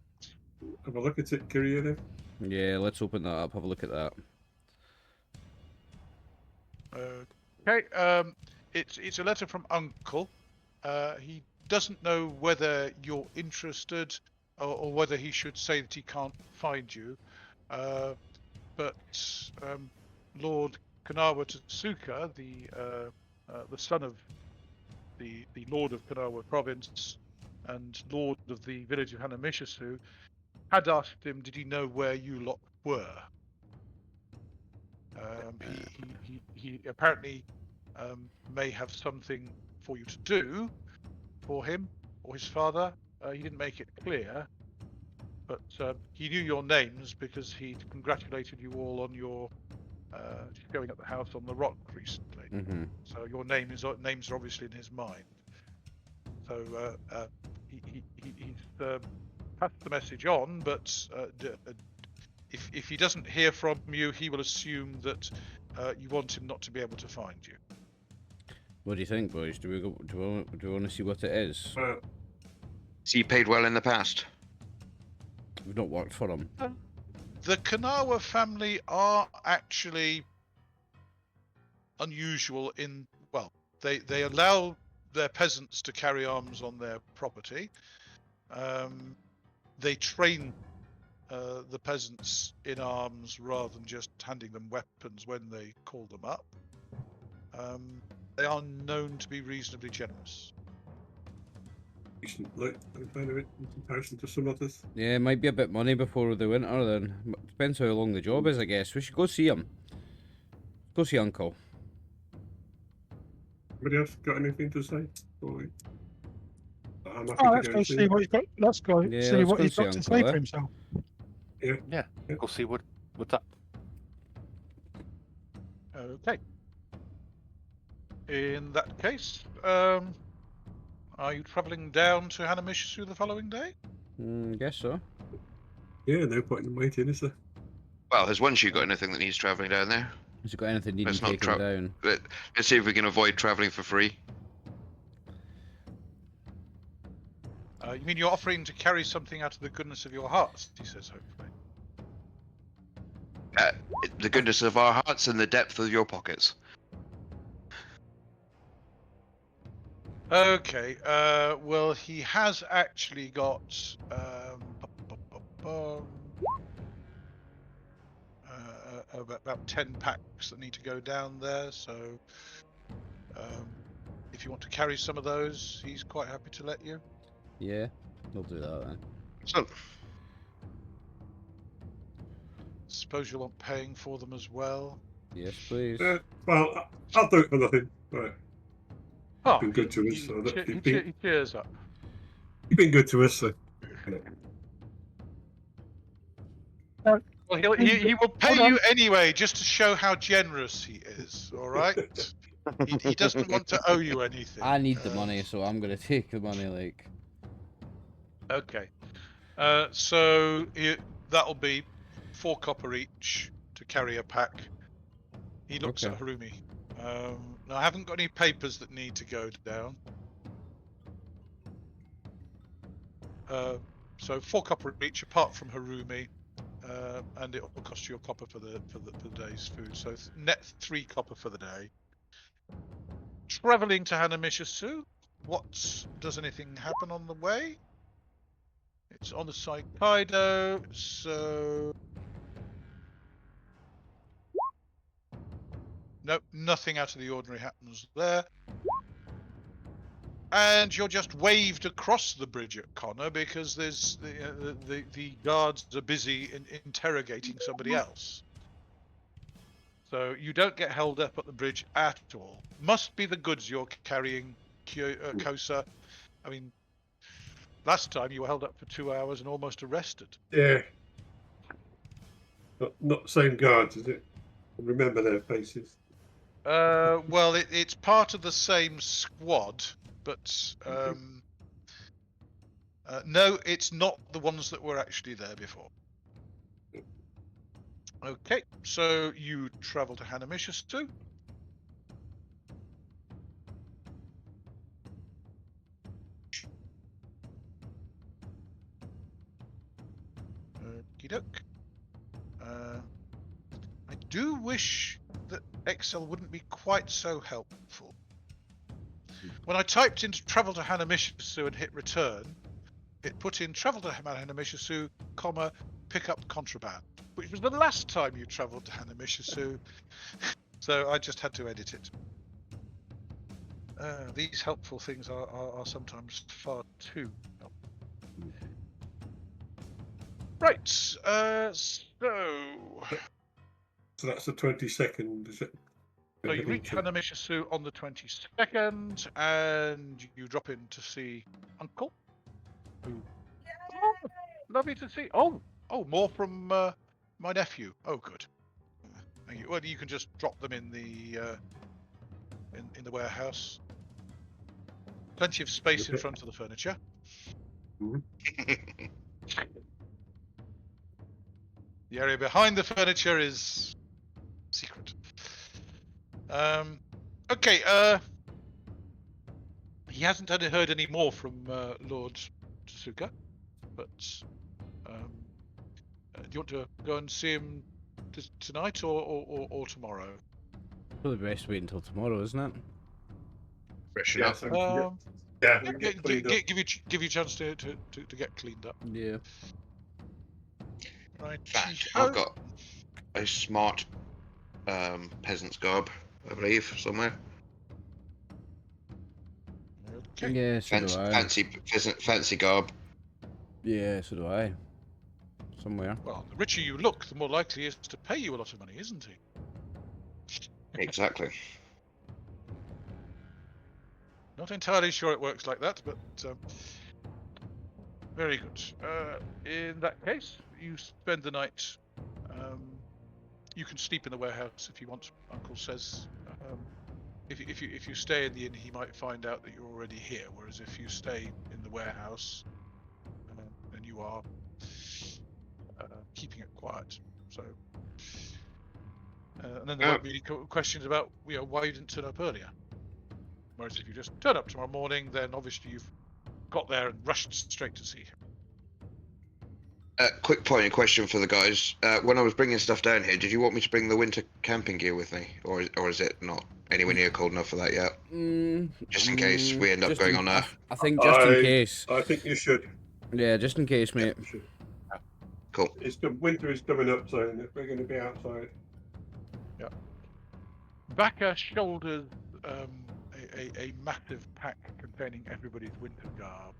have a look at it, Kyūryū, then? Yeah, let's open that up. Have a look at that. Okay. It's a letter from Uncle. He doesn't know whether you're interested or whether he should say that he can't find you. But Lord Kanawa Tsuka, the son of the Lord of Kanawa Province and Lord of the village of Hanamishisu, had asked him, did he know where you lot were? He apparently may have something for you to do for him or his father. He didn't make it clear, but he knew your names because he'd congratulated you all on your going up the house on the rock recently. Mm-hmm. So your names are obviously in his mind. So he's passed the message on, but if he doesn't hear from you, he will assume that you want him not to be able to find you. What do you think, boys? Do we want to see what it is? Is he paid well in the past? We've not worked for him. The Kanawa family are actually unusual in, well, they allow their peasants to carry arms on their property. They train the peasants in arms rather than just handing them weapons when they call them up. They are known to be reasonably generous. Decent look out of it in comparison to some others. Yeah, it might be a bit money before the winter then. Depends how long the job is, I guess. We should go see him. Go see Uncle. Anybody else got anything to say? I'm happy Oh, to let's go go and see what he's got. Let's go Yeah, see let's what go he's see got to Uncle, say eh? for himself. Yeah, go see what's up. Okay. In that case, are you travelling down to Hanamishisu the following day? Guess so. Yeah, no point in waiting, is there? Well, has one shoe got anything that needs travelling down there? Has he got anything needing Let's not taken down? Let's see if we can avoid travelling for free. You mean you're offering to carry something out of the goodness of your hearts? He says, hopefully. The goodness of our hearts and the depth of your pockets. Okay. Well, he has actually got about 10 packs that need to go down there. So, if you want to carry some of those, he's quite happy to let you. Yeah, we'll do that then. So, Suppose you want paying for them as well. Yes, please. Well, I'll do it for nothing. Right. Oh, Been good to us, so that you've been- he cheers up. You've been good to us, so. Well, he will pay you anyway, just to show how generous he is. All right. he doesn't want to owe you anything. I need the money, so I'm gonna take the money. Like. Okay. So that'll be 4 copper each to carry a pack. He looks Okay. at Harumi. Now I haven't got any papers that need to go down. So 4 copper each, apart from Harumi, and it will cost you a copper for the day's food. So net 3 copper for the day. Traveling to Hanamishisu. Does anything happen on the way? It's on the Saikaido, so nope, nothing out of the ordinary happens there. and you're just waved across the bridge at Connor because there's the guards are busy interrogating somebody else. So you don't get held up at the bridge at all. Must be the goods you're carrying, Kosa. I mean, last time you were held up for 2 hours and almost arrested. Yeah. Not the same guards, is it? Remember their faces. Well, it's part of the same squad, but no, it's not the ones that were actually there before. Okay, so you travel to Hanamishisu. Okey-doke. I do wish that Excel wouldn't be quite so helpful. When I typed into travel to Hanamishisu and hit return, it put in travel to Hanamishisu, comma, pick up contraband, which was the last time you travelled to Hanamishisu. So I just had to edit it. These helpful things are sometimes far too helpful. Right, so that's the 22nd, is it? So you reach Hanamishisu on the 22nd, and you drop in to see Uncle. Who... Oh, lovely to see. Oh, more from my nephew. Oh, good. Thank you. Well, you can just drop them in the warehouse. Plenty of space in front of the furniture. The area behind the furniture is secret. Okay. He hasn't heard any more from Lord Tsuka, but do you want to go and see him tonight or tomorrow? Probably best wait until tomorrow, isn't it? Freshen up. Give you a chance to get cleaned up. Yeah. Right. In fact, I've got a smart peasant's garb, I believe, somewhere. Okay. Yeah, so do I. Fancy garb. Yeah, so do I. Somewhere. Well, the richer you look, the more likely he is to pay you a lot of money, isn't he? Exactly. Not entirely sure it works like that, but very good. In that case, you spend the night. You can sleep in the warehouse if you want. Uncle says. If you stay in the inn, he might find out that you're already here. Whereas if you stay in the warehouse, then you are keeping it quiet. So, and then there won't be any questions about why you didn't turn up earlier. Whereas if you just turn up tomorrow morning, then obviously you've got there and rushed straight to see him. Quick point of question for the guys. When I was bringing stuff down here, did you want me to bring the winter camping gear with me? Or is it not anywhere near cold enough for that yet? Just in case we end up going on a... I think just in case. I think you should. Yeah, just in case, mate. Yeah, Cool. Winter is coming up, so if we're going to be outside. Yeah. Baka shoulders a massive pack containing everybody's winter garb.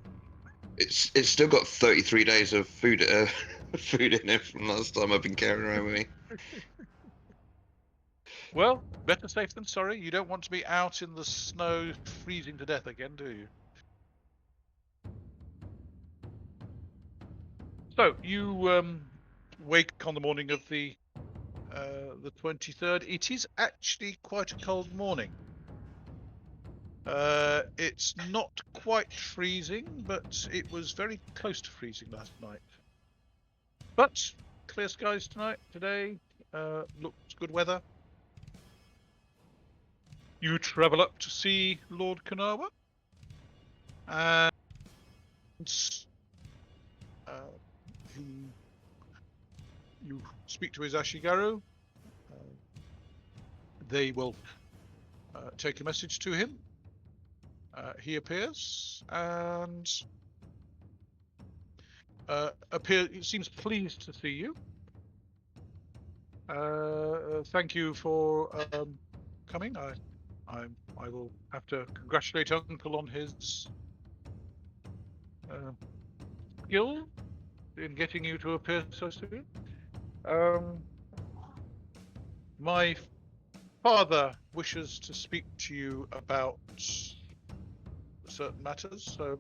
It's still got 33 days of food in it from last time I've been carrying around with me. Well, better safe than sorry. You don't want to be out in the snow freezing to death again, do you? So you wake on the morning of the 23rd. It is actually quite a cold morning. It's not quite freezing, but it was very close to freezing last night. But clear skies today. Looks good weather. You travel up to see Lord Kanawa, and you speak to his Ashigaru. They will take a message to him. He appears and seems pleased to see you. Thank you for coming. I will have to congratulate Uncle on his skill in getting you to appear so soon. My father wishes to speak to you about certain matters, so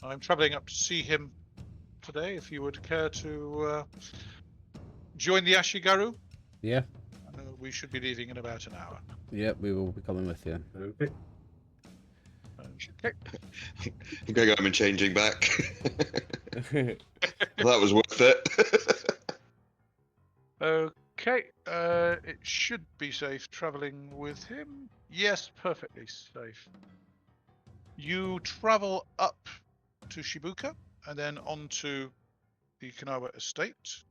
I'm travelling up to see him today. If you would care to join the Ashigaru, Yeah. we should be leaving in about an hour. Yep, we will be coming with you. Okay. Okay. I'm going home and changing back. That was worth it. Okay. It should be safe travelling with him. Yes, perfectly safe. You travel up to Shibuya and then onto the Kanawa estate.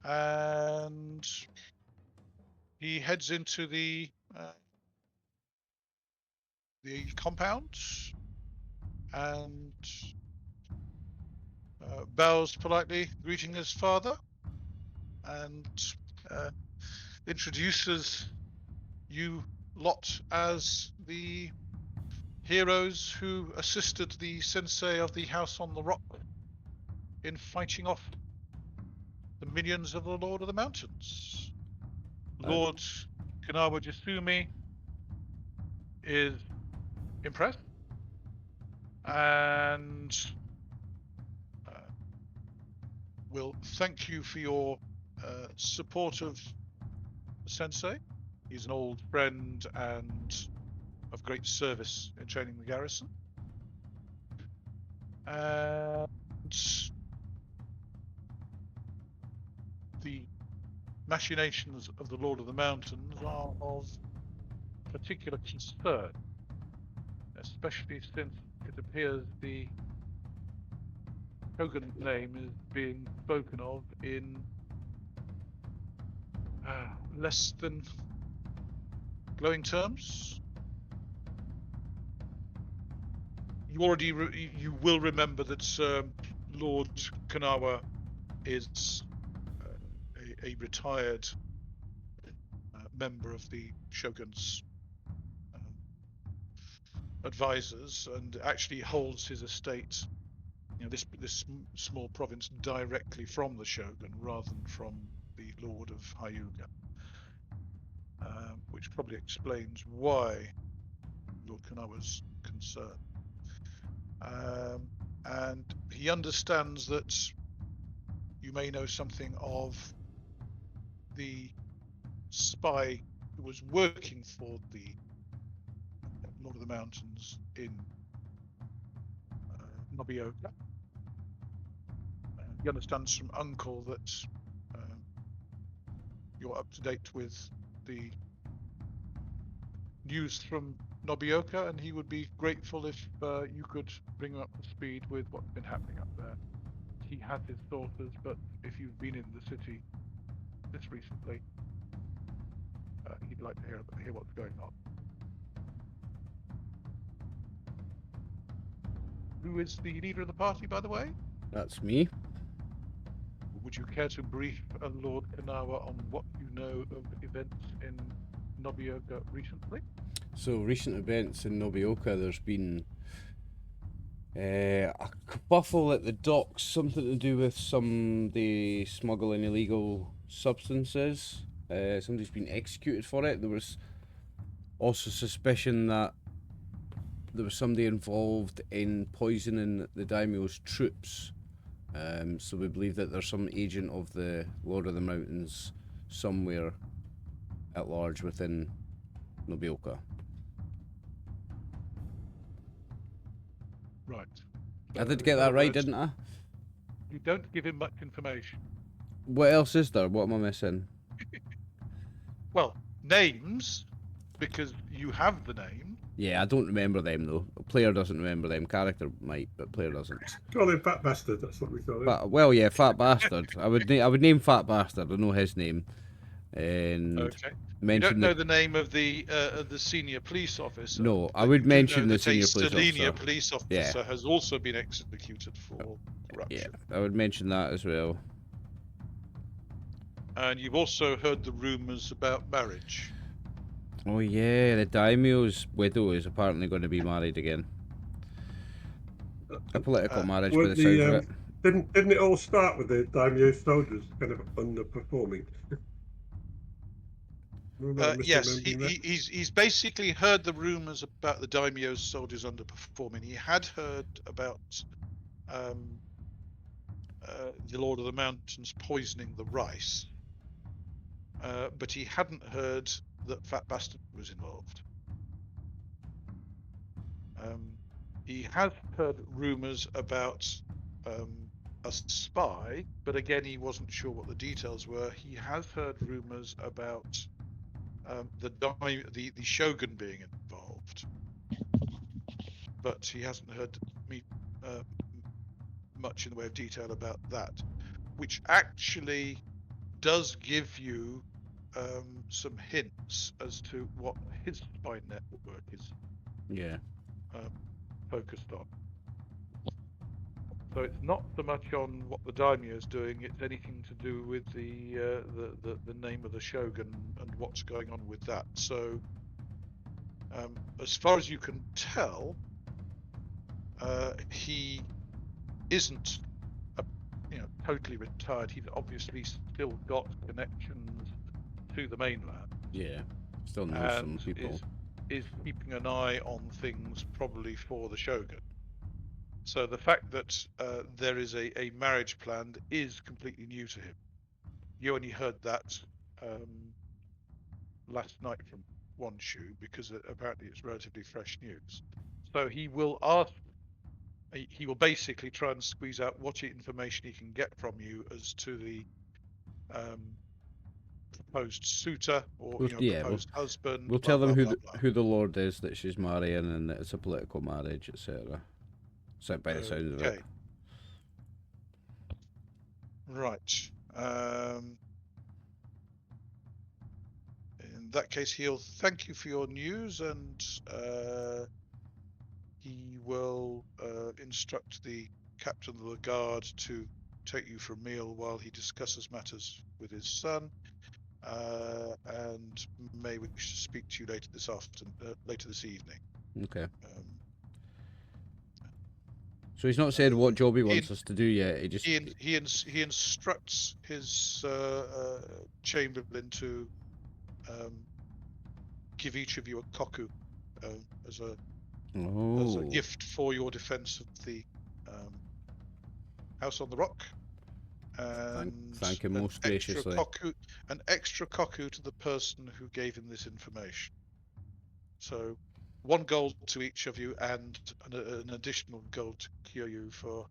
And he heads into the compound and bows politely, greeting his father, and introduces you lot as the heroes who assisted the sensei of the House on the Rock in fighting off the minions of the Lord of the Mountains. Lord Kanawa Jasumi is impressed and will thank you for your support of the sensei. He's an old friend and of great service in training the garrison. And the machinations of the Lord of the Mountains are of particular concern, especially since it appears the Shogun's name is being spoken of in less than glowing terms. You already you will remember that Lord Kanawa is a retired member of the Shogun's advisors, and actually holds his estate, this small province, directly from the Shogun rather than from the Lord of Hyuga, which probably explains why Lord Kanawa's concerned. And he understands that you may know something of the spy who was working for the Lord of the Mountains in Nobioka. He understands from Uncle that you're up to date with the news from Nobioka, and he would be grateful if you could bring him up to speed with what's been happening up there. He has his sources, but if you've been in the city this recently, he'd like to hear what's going on. Who is the leader of the party, by the way? That's me. Would you care to brief Lord Kanawa on what you know of events in Nobioka recently? So, recent events in Nobioka, there's been a kerfuffle at the docks, something to do with somebody smuggling illegal substances. Somebody's been executed for it. There was also suspicion that there was somebody involved in poisoning the daimyo's troops. So we believe that there's some agent of the Lord of the Mountains somewhere at large within Nobioka. Right. I did get that right, didn't I? You don't give him much information. What else is there? What am I missing? Well, names, because you have the name. Yeah, I don't remember them though. Player doesn't remember them. Character might, but player doesn't. Call him Fat Bastard, that's what we call him. Well, yeah, Fat Bastard. I would name Fat Bastard. I know his name. And Okay. You mention don't know the name of the senior police officer. No, I but would you do mention know the that senior a police senior officer. police officer has also been executed for corruption. Yeah, I would mention that as well. And you've also heard the rumours about marriage. Oh yeah, the daimyo's widow is apparently going to be married again. A political marriage by Weren't the sounds of it. Didn't it all start with the daimyo soldiers kind of underperforming? Yes, he's basically heard the rumours about the daimyo's soldiers underperforming. He had heard about the Lord of the Mountains poisoning the rice, but he hadn't heard that Fat Bastard was involved. He has heard rumours about a spy, but again, he wasn't sure what the details were. He has heard rumours about the shogun being involved, but he hasn't heard much in the way of detail about that, which actually does give you some hints as to what his spy network is focused on. So it's not so much on what the daimyo is doing; it's anything to do with the name of the shogun and what's going on with that. So, as far as you can tell, he isn't, totally retired. He's obviously still got connections to the mainland. Yeah, still knows some people. Is keeping an eye on things probably for the shogun. So the fact that there is a marriage planned is completely new to him. You only heard that last night from Wonshu, because apparently it's relatively fresh news. So he will basically try and squeeze out what information he can get from you as to the proposed suitor or proposed husband. We'll tell them who the lord is that she's marrying and that it's a political marriage, etc. So by the sound of it. Right. In that case, he'll thank you for your news, and he will instruct the captain of the guard to take you for a meal while he discusses matters with his son, and may wish to speak to you later this evening. Okay. So he's not said what job he wants us to do yet. He instructs his chamberlain to give each of you a koku as a gift for your defense of the house on the rock. And thank him most graciously. An extra koku to the person who gave him this information. So 1 gold to each of you, and an additional gold to Kyūryū for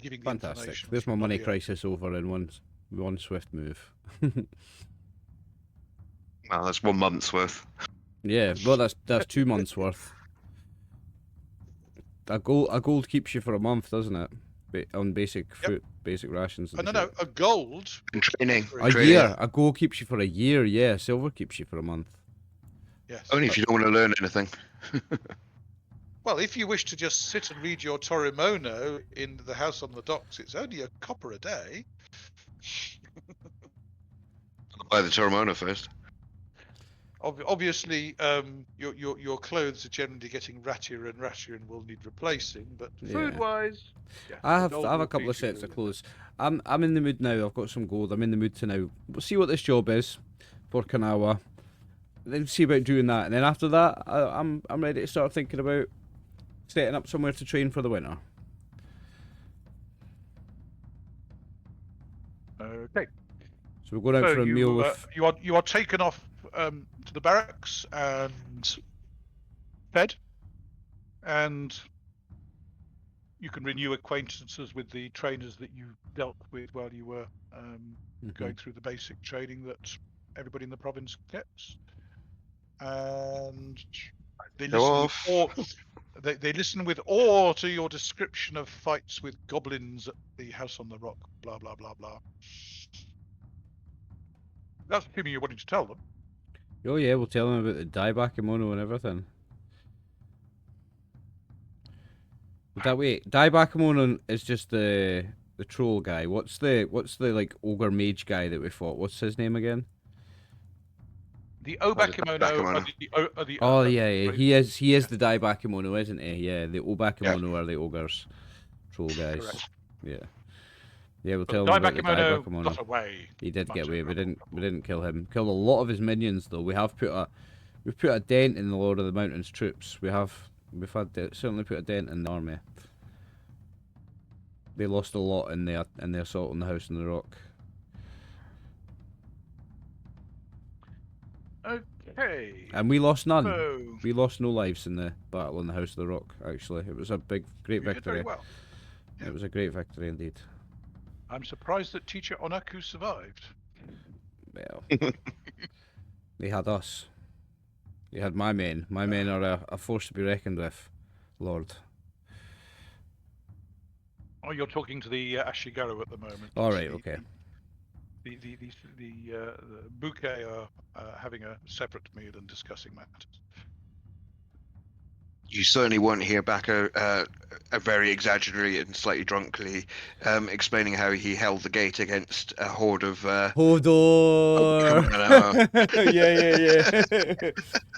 giving the fantastic information. There's my money crisis over in one swift move. Well, that's 1 month's worth. Yeah, well, that's 2 months worth. A gold keeps you for a month, doesn't it? On basic food, basic rations. No, a gold. Training. Year. A gold keeps you for a year. Yeah, silver keeps you for a month. Yes. Only if you don't want to learn anything. Well, if you wish to just sit and read your Torimono in the house on the docks, it's only a copper a day. I'll buy the Torimono first. Obviously, your clothes are generally getting rattier and rattier and will need replacing. But food-wise, I have a couple of sets of clothes. I'm in the mood now. I've got some gold. I'm in the mood to now. We'll see what this job is for Kanawa. Then see about doing that, and then after that, I'm ready to start thinking about setting up somewhere to train for the winter. Okay. So we're going out for a meal with. You are taken off to the barracks and fed, and you can renew acquaintances with the trainers that you dealt with while you were going through the basic training that everybody in the province gets. And they listen with awe to your description of fights with goblins at the house on the rock, blah blah blah blah. That's assuming you're wanting to tell them. Oh yeah, we'll tell them about the Daibakemono and everything. But that way, Daibakemono is just the troll guy. What's the like ogre mage guy that we fought? What's his name again? The the Obakemono are the Oh yeah, sorry, he is the Daibakemono, isn't he? Yeah, the Obakemono are the ogres, troll guys. correct. Yeah, yeah. We'll But tell the him about the Daibakemono Daibakemono. got away. He did Much get away. over We didn't kill him. Killed a lot of his minions though. We've put a dent in the Lord of the Mountains troops. We've certainly put a dent in the army. They lost a lot in the assault on the house on the rock. Okay. And we lost none. So We lost no lives in the battle on the House of the Rock, actually. It was a great you did victory. very well. It was a great victory indeed. I'm surprised that teacher Onaku survived. Well, they had us. They had my men. My men are a force to be reckoned with, Lord. Oh, you're talking to the Ashigaru at the moment. All right, okay. The Buke are having a separate meal and discussing matters. You certainly won't hear Baka a very exaggerated and slightly drunkly explaining how he held the gate against a horde of Hodor! Yeah.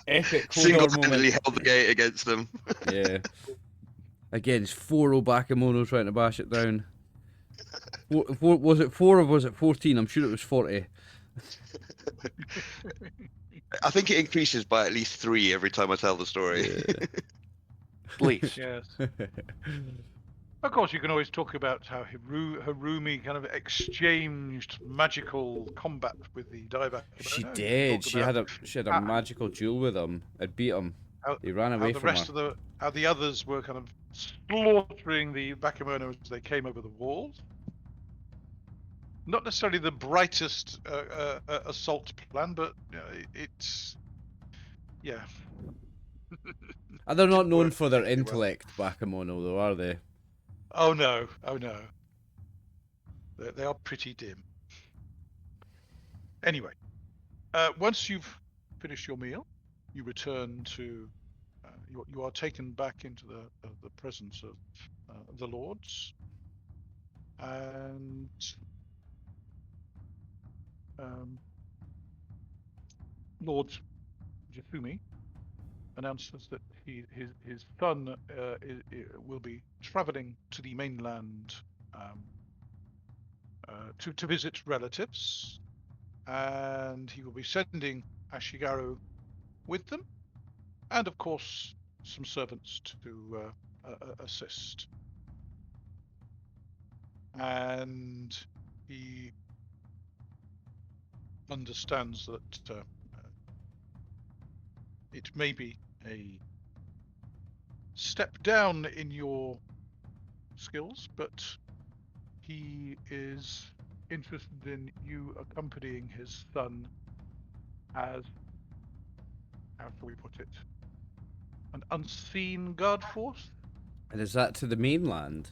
Epic Hodor single-handedly moment. held the gate against them. Yeah. Against 4 Obakemono trying to bash it down. Was it 4 or was it 14? I'm sure it was 40. I think it increases by at least 3 every time I tell the story. Yeah. At least. Yes. Of course, you can always talk about how Harumi kind of exchanged magical combat with the Daibakemono. She You can did. talk She about had a magical duel with him. It beat him. He ran away from her. how the others were kind of slaughtering the Bakemono as they came over the walls. Not necessarily the brightest assault plan, but it's yeah. And they're not known Worked for their particularly well. intellect, Bakemono, though, are they? Oh no. They are pretty dim. Anyway, once you've finished your meal, you return to. You are taken back into the presence of the lords, and Lord Jifumi announces that his son will be travelling to the mainland to visit relatives, and he will be sending Ashigaru with them, and of course some servants to assist. And he understands that it may be a step down in your skills, but he is interested in you accompanying his son as, how shall we put it, an unseen guard force And is that to the mainland?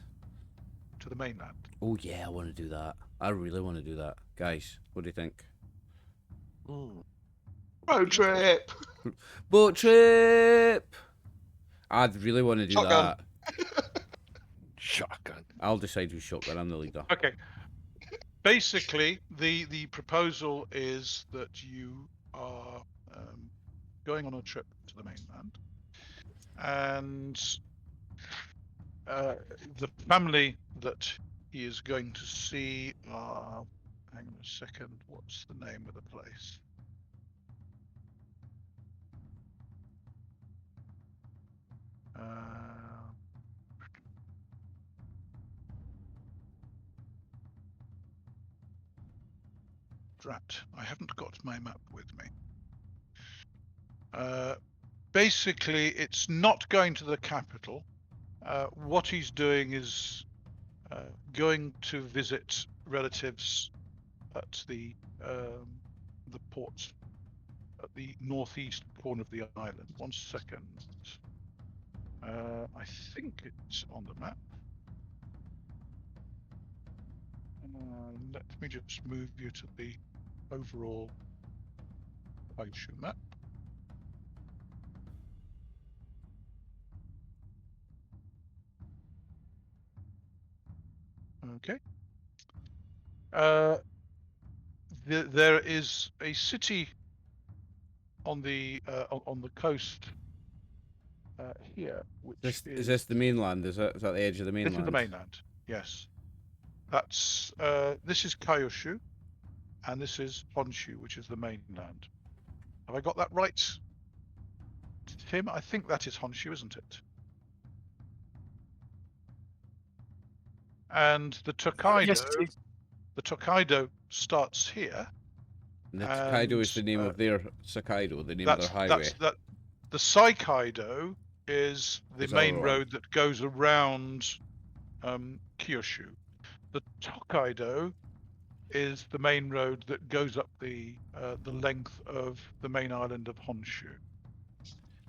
to the mainland. Oh yeah, I want to do that. I really want to do that. Guys, what do you think? Road trip! Boat trip! I'd really want to do Shotgun. that. Shotgun. I'll decide who's shotgun. I'm the leader. Okay. Basically, the proposal is that you are going on a trip to the mainland, and the family that he is going to see are. Hang on a second. What's the name of the place? Drat, I haven't got my map with me. Basically, it's not going to the capital. What he's doing is going to visit relatives at the port at the northeast corner of the island. 1 second. I think it's on the map. Let me just move you to the overall Kyūryū map. Okay. There is a city on the coast here, which Is this the mainland? Is that the edge of the mainland? This is the mainland. Yes, that's this is Kyūryū, and this is Honshu, which is the mainland. Have I got that right, Tim? I think that is Honshu, isn't it? And the Tokaido, Yes, it is. the Tokaido starts here. And the Tokaido is the name of their Sakaido, the name of their highway. The Saikaido is the main Other one. road that goes around Kyūryū. The Tokaido is the main road that goes up the length of the main island of Honshu.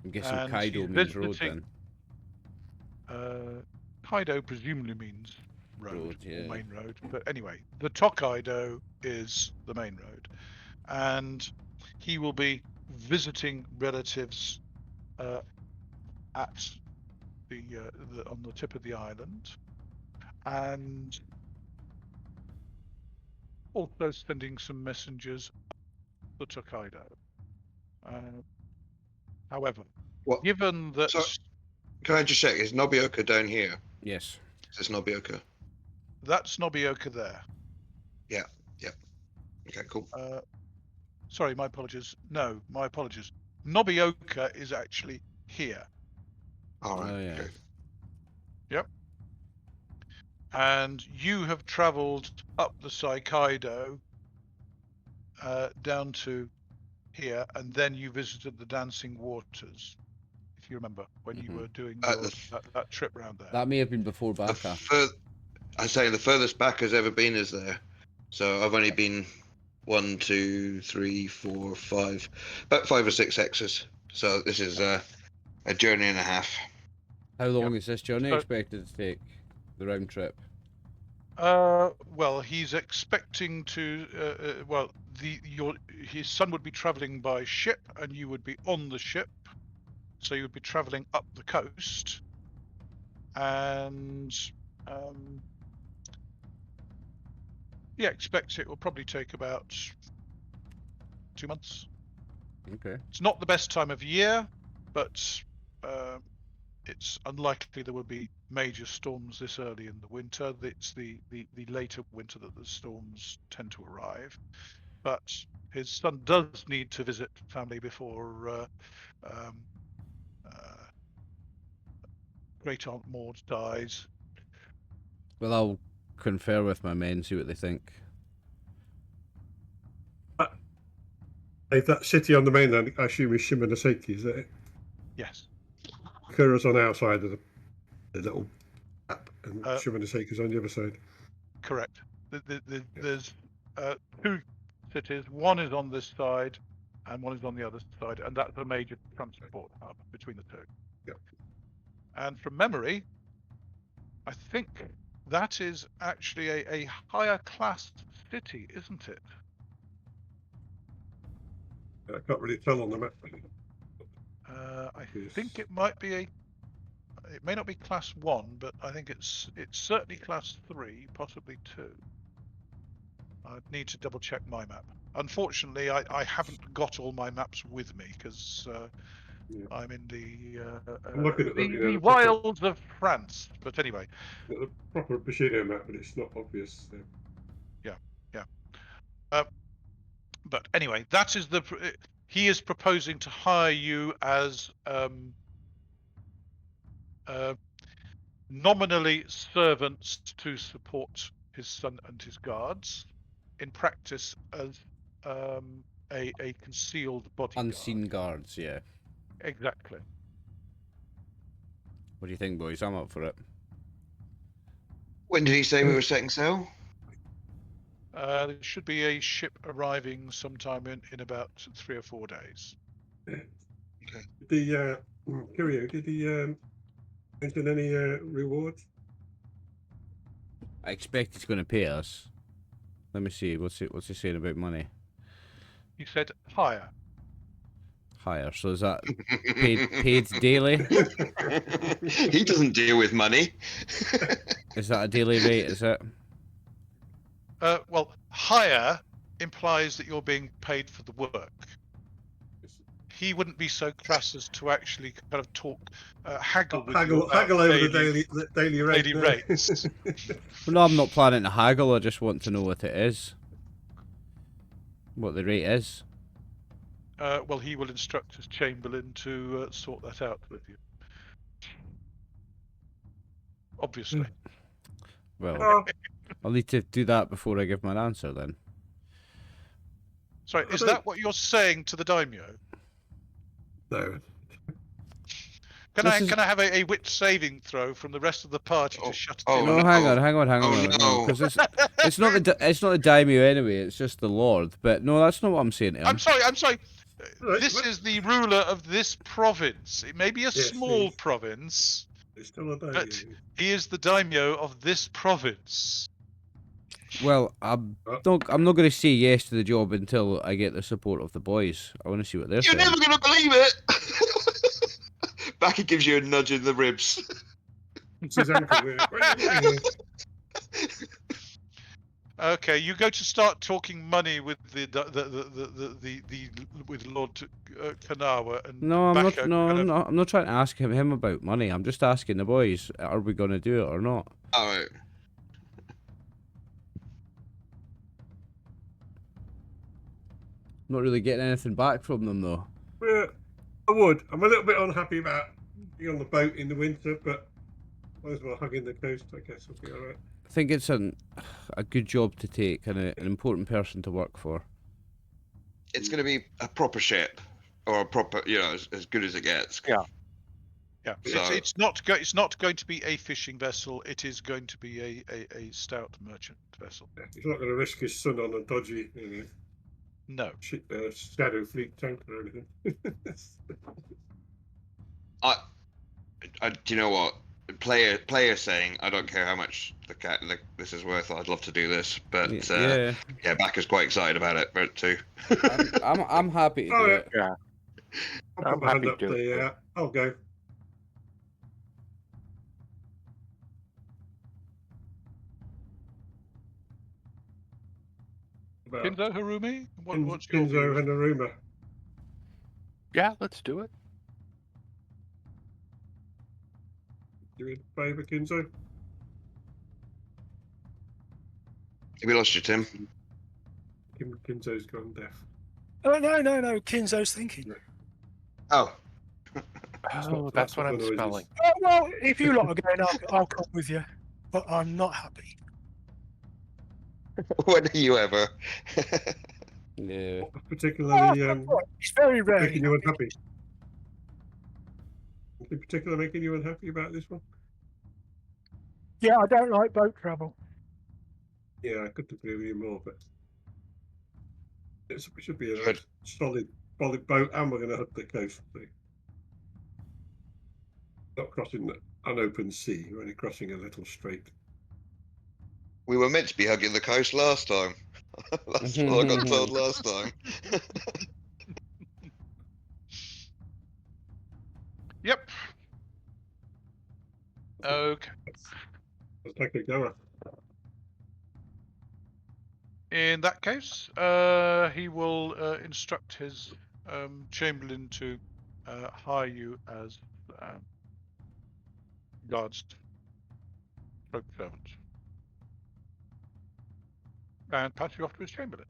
I'm guessing And Kaido he's means road visiting- then. Kaido presumably means road, Road, yeah. or main road. But anyway, the Tokaido is the main road. And he will be visiting relatives at on the tip of the island, and also sending some messengers up the Tokaido. However, What? given that So- Can I just check? Is Nobioka down here? Yes. Is this Nobioka? that's Nobioka there. Okay, cool. Sorry, my apologies. No, my apologies. Nobioka is actually here. All right. Oh, yeah. Okay. And you have travelled up the Saikaido down to here, and then you visited the Dancing Waters, if you remember, when you were doing that trip round there. That may have been before The Baka. I say the furthest back has ever been is there. So I've only been 1, 2, 3, 4, 5, about 5 or 6 X's. So this is a journey and a half. How long is this journey So- expected to take? The round trip? Well, he's expecting to. His son would be travelling by ship, and you would be on the ship. So you would be travelling up the coast, and expect it will probably take about 2 months. Okay. It's not the best time of year, but it's unlikely there will be major storms this early in the winter. It's the later winter that the storms tend to arrive. But his son does need to visit family before Great Aunt Maud dies. Well, I'll confer with my men, see what they think. If that city on the mainland, I assume is Shimonoseki, is that it? Yes. Kura's on the outside of the little map, and Uh, Shimonoseki's on the other side. Correct. There's 2 cities. One is on this side, and one is on the other side, and that's a major transport hub between the 2. Yep. And from memory, I think that is actually a higher class city, isn't it? I can't really tell on the map. I Yes. think it might be it may not be class 1, but I think it's certainly class 3, possibly 2. I'd need to double check my map. Unfortunately, I haven't got all my maps with me because Yeah. I'm in the I'm looking at the wilds of France. But anyway, The proper Bushido map, but it's not obvious. So. but anyway, that is he is proposing to hire you as nominally servants to support his son and his guards, in practice as a concealed bodyguard. Unseen guards, yeah. Exactly. What do you think, boys? I'm up for it. When did he say we were setting sail? There should be a ship arriving sometime in about 3 or 4 days. The Kyūryū, did he mention any rewards? I expect he's going to pay us. Let me see. What's he saying about money? He said hire. Higher. So is that paid daily? He doesn't deal with money. Is that a daily rate? Is it? Well, hire implies that you're being paid for the work. he wouldn't be so crass as to actually kind of talk, haggle with you Haggle, about haggle over daily, the daily rate. daily no. rates. Well, no, I'm not planning to haggle. I just want to know what it is. What the rate is. Well, he will instruct his chamberlain to sort that out with you. Obviously. Well, Oh, I'll need to do that before I give my answer then. Sorry, I is don't- that what you're saying to the daimyo? no. Can This I have a wit saving throw from the rest of the party Oh, to shut oh, him No, no. hang on. Oh, no. Because it's not the daimyo anyway. It's just the lord. But no, that's not what I'm saying to him. I'm sorry. Right, This what? is the ruler of this province. It may be a Yes, small yes. province, It's still a day. but he is the daimyo of this province. Well, I'm not going to say yes to the job until I get the support of the boys. I want to see what they're You're saying. never going to believe it! Baka gives you a nudge in the ribs. It's his ankle. Yeah. Okay, you go to start talking money with with Lord Kanawa and No, I'm Baka not. kind of- I'm not trying to ask him about money. I'm just asking the boys: are we going to do it or not? All right. Not really getting anything back from them though. Yeah, I would. I'm a little bit unhappy about being on the boat in the winter, but might as well hug in the coast. I guess will be all right. I think it's a good job to take and an important person to work for. It's going to be a proper ship, or a proper, as good as it gets. Yeah. Yeah, So- it's not going to be a fishing vessel. It is going to be a stout merchant vessel. Yeah, he's not going to risk his son on a dodgy, No. shadow fleet tanker or anything. Do you know what? Player saying, I don't care how much this is worth. I'd love to do this, but Yeah, Baka's quite excited about it. But too. I'm happy to Oh, do yeah. it. Yeah. I'll I'm put my hand happy up to do it. there. I'll go. About Kinzo, Harumi, what's your Kinzo views? and Aruma. Yeah, let's do it. Do me a favour, Kinzo. We lost you, Tim. Kinzo's gone deaf. Oh, no. Kinzo's thinking. Oh, Oh, that's what I'm the noises. smelling. Oh, well, if you lot are going, I'll come with you. But I'm not happy. when are you ever? Yeah. What particularly It's very rare. making you unhappy? Anything particular making you unhappy about this one? Yeah, I don't like boat travel. Yeah, I couldn't agree with you more, but it should be a Good. solid boat, and we're going to hug the coast. So. Not crossing an open sea, we're only crossing a little strait. We were meant to be hugging the coast last time. That's what I got told last time. Yep. Okay. Let's take a goer. In that case, he will instruct his chamberlain to hire you as guards stroke servant. And pass you off to his chamberlain.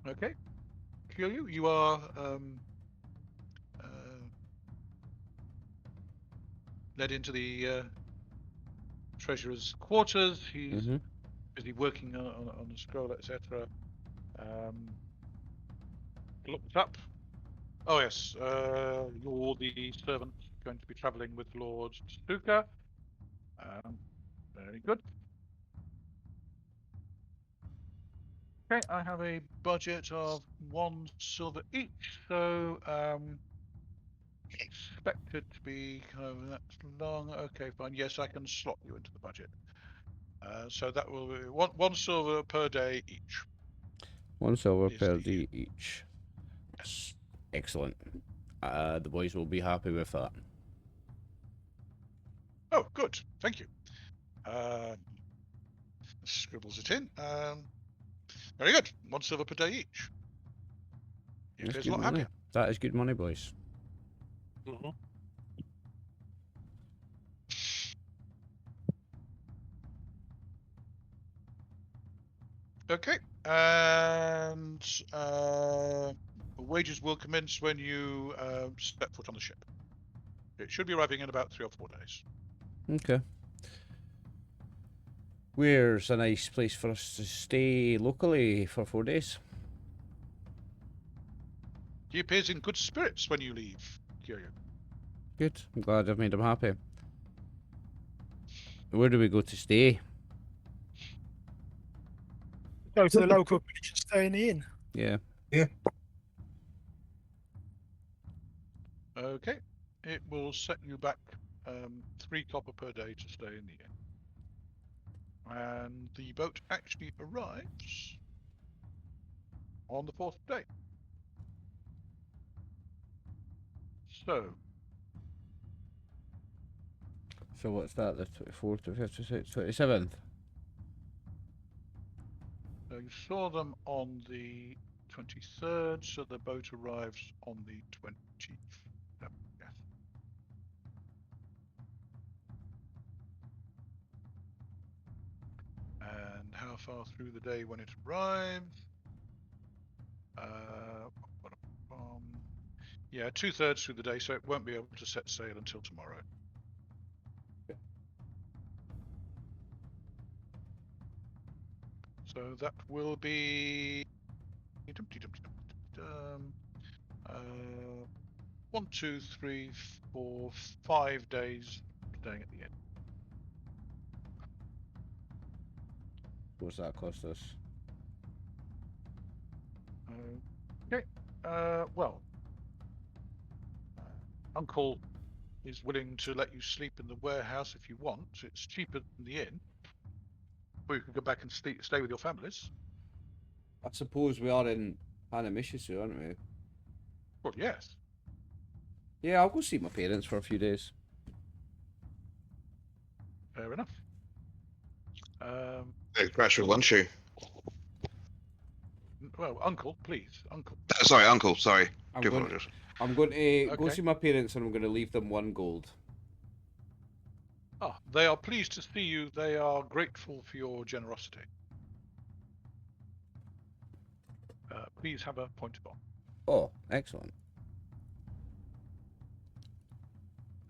Okay. Kyūryū, you are led into the treasurer's quarters. He's busy working on the scroll, etc. Looked up. Oh yes, you're the servant going to be travelling with Lord Tsuka. Very good. Okay, I have a budget of 1 silver each, so expected to be kind of that long. Okay, fine. Yes, I can slot you into the budget. So that will be one silver per day each. 1 silver Is per the- day each. Excellent. The boys will be happy with that. Oh, good. Thank you. scribbles it in. Very good. 1 silver per day each. He That's appears a good lot money. happier. That is good money, boys. Mhm. Okay. And wages will commence when you step foot on the ship. It should be arriving in about 3 or 4 days. Okay. Where's a nice place for us to stay locally for 4 days? He appears in good spirits when you leave, Kyūryū. Good. I'm glad I've made him happy. Where do we go to stay? Go to the local village and stay in the inn. Yeah. Okay. It will set you back 3 copper per day to stay in the inn. And the boat actually arrives on the 4th day. So, So what's that? The 24th, 25th, 27th? you saw them on the 23rd, so the boat arrives on the 27th. Yes. And how far through the day when it arrives? Yeah, 2/3 through the day, so it won't be able to set sail until tomorrow. So that will be 1, 2, 3, 4, 5 days staying at the inn. What's that cost us? Okay. Well, Uncle is willing to let you sleep in the warehouse if you want. It's cheaper than the inn. Or you can go back and stay with your families. I suppose we are in Hanamishisu, aren't we? Well, yes. Yeah, I'll go see my parents for a few days. Fair enough. Big crash with one shoe. Well, Uncle, please, Uncle. Sorry, Uncle. Sorry. I'm Do going, apologize. I'm going to go Okay. see my parents and I'm going to leave them 1 gold. Ah, they are pleased to see you. They are grateful for your generosity. Please have a point of honor. Oh, excellent.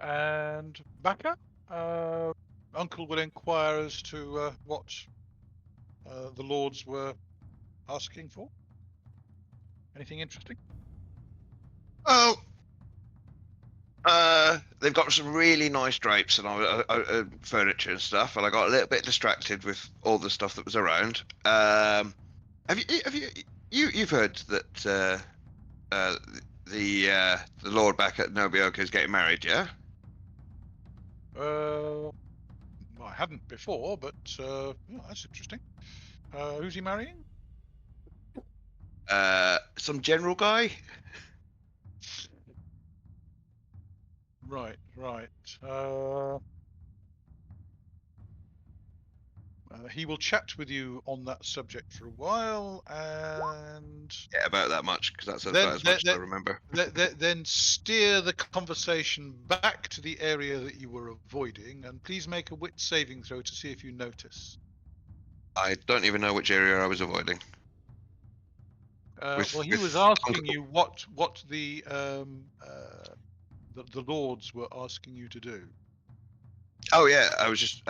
And Baka, Uncle will inquire as to what the lords were asking for. Anything interesting? Oh, they've got some really nice drapes and furniture and stuff, and I got a little bit distracted with all the stuff that was around. You've heard that the Lord back at Nobioka is getting married, yeah? I hadn't before, but oh, that's interesting. Who's he marrying? Some general guy. Right. He will chat with you on that subject for a while, and Yeah, about that much, because that's Then- about as much as I remember. then steer the conversation back to the area that you were avoiding, and please make a wit saving throw to see if you notice. I don't even know which area I was avoiding. Well, he was with asking Uncle- you what the lords were asking you to do. Oh yeah, I was just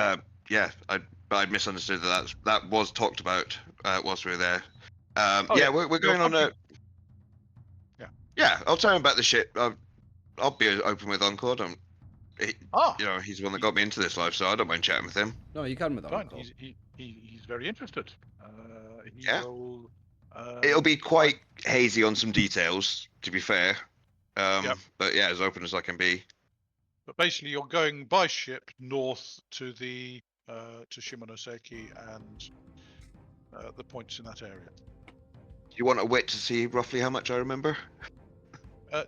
I misunderstood that was talked about whilst we were there. yeah. We're going on a. Yeah. Yeah, I'll tell him about the ship. I'll be open with Uncle. He's the one that got me into this life, so I don't mind chatting with him. No, you can with Fine. Uncle. He's very interested. He Yeah. will. It'll be quite hazy on some details, to be fair. Yep. But yeah, as open as I can be. But basically, you're going by ship north to the to Shimonoseki and the points in that area. You want a wit to see roughly how much I remember?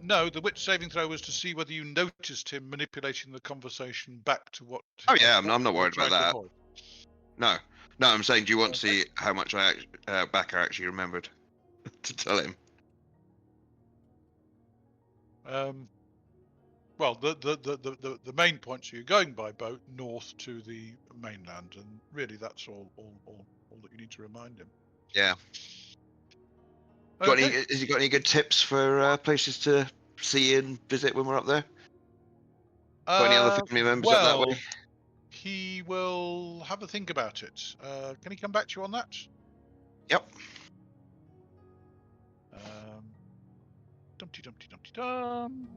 No, the wit saving throw was to see whether you noticed him manipulating the conversation back to what. Oh yeah, I'm what not you were worried about trying to that. avoid. No, No, I'm saying, do you want to see how much Baka actually remembered to tell him? Well, the main point, so you're going by boat north to the mainland, and really that's all that you need to remind him. Yeah. Okay. Has he got any good tips for places to see and visit when we're up there? Got any other family members up that way? He will have a think about it. Can he come back to you on that? Yep. Dumpty dumpty dumpty dum.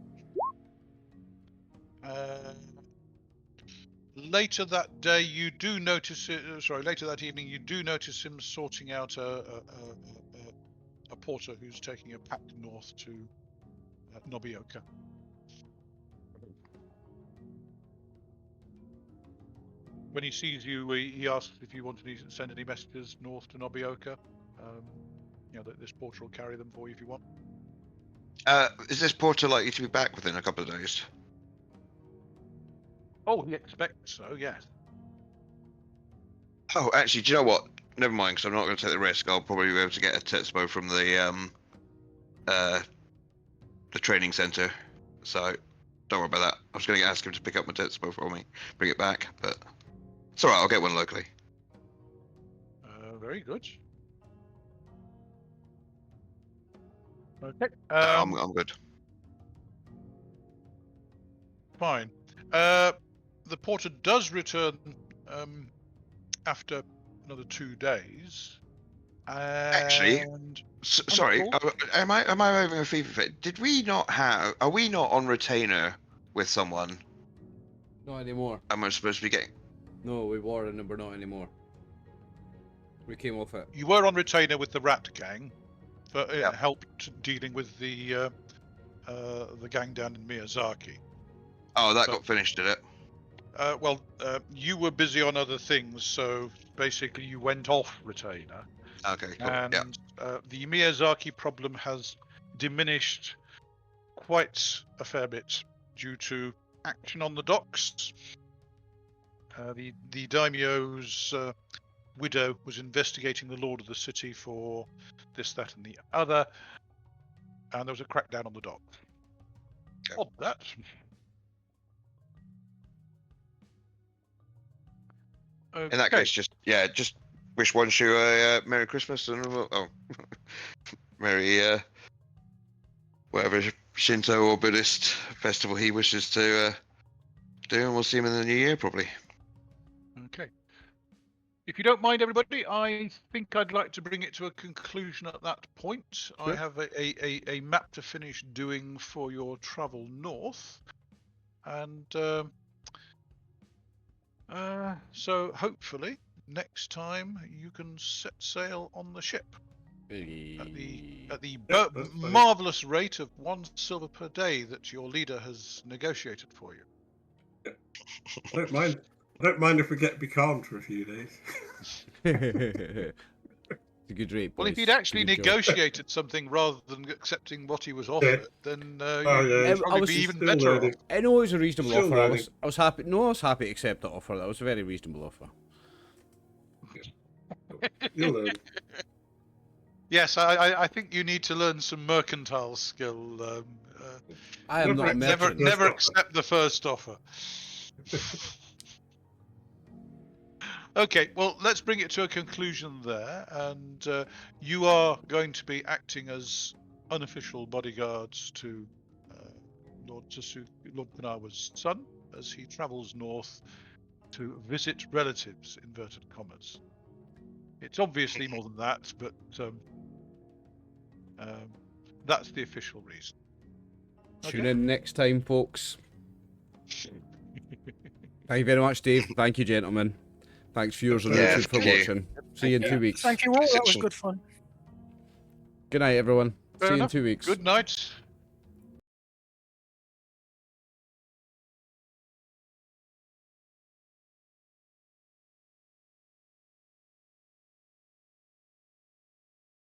Later that day, you do notice it. Later that evening, you do notice him sorting out a porter who's taking a pack north to Nobioka. When he sees you, he asks if you want to send any messages north to Nobioka. This porter will carry them for you if you want. Is this porter likely to be back within a couple of days? Oh, he expects so, yes. Oh, actually, do you know what? Never mind, because I'm not going to take the risk. I'll probably be able to get a Tetsubo from the training center. So don't worry about that. I was going to ask him to pick up my Tetsubo for me, bring it back, but it's all right. I'll get one locally. Very good. Okay. I'm good. Fine. The porter does return after another 2 days. Actually, sorry, am I having a fever fit? Did we not have? Are we not on retainer with someone? Not anymore. Am I supposed to be getting? No, we were and we're not anymore. We came off it. You were on retainer with the rat gang, but it helped dealing with the gang down in Miyazaki. Oh, that got finished, did it? You were busy on other things, so basically you went off retainer. Okay, cool. And the Miyazaki problem has diminished quite a fair bit due to action on the docks. The daimyo's widow was investigating the lord of the city for this, that, and the other, and there was a crackdown on the dock. Okay. Odd that. In that case, just wish one shoe a Merry Christmas and Merry whatever Shinto or Buddhist festival he wishes to do, and we'll see him in the new year probably. Okay. If you don't mind, everybody, I think I'd like to bring it to a conclusion at that point. Sure. I have a map to finish doing for your travel north, and so hopefully next time you can set sail on the ship at the marvelous rate of 1 silver per day that your leader has negotiated for you. I don't mind if we get becalmed for a few days. It's a good rate. Well, if he'd actually negotiated something rather than accepting what he was offered, then you'd probably be even better off. I know it was a reasonable offer. I was happy. No, I was happy to accept the offer. That was a very reasonable offer. You'll learn. Yes, I think you need to learn some mercantile skill. I am not a merchant. Never accept the first offer. Okay, well, let's bring it to a conclusion there, and you are going to be acting as unofficial bodyguards to Lord Kunawa's son as he travels north to visit relatives, inverted commas. It's obviously more than that, but that's the official reason. Tune in next time, folks. Thank you very much, Dave. Thank you, gentlemen. Thanks, viewers on YouTube, for watching. See you in 2 weeks. Thank you all. That was good fun. Good night, everyone. See you in 2 weeks. Good night.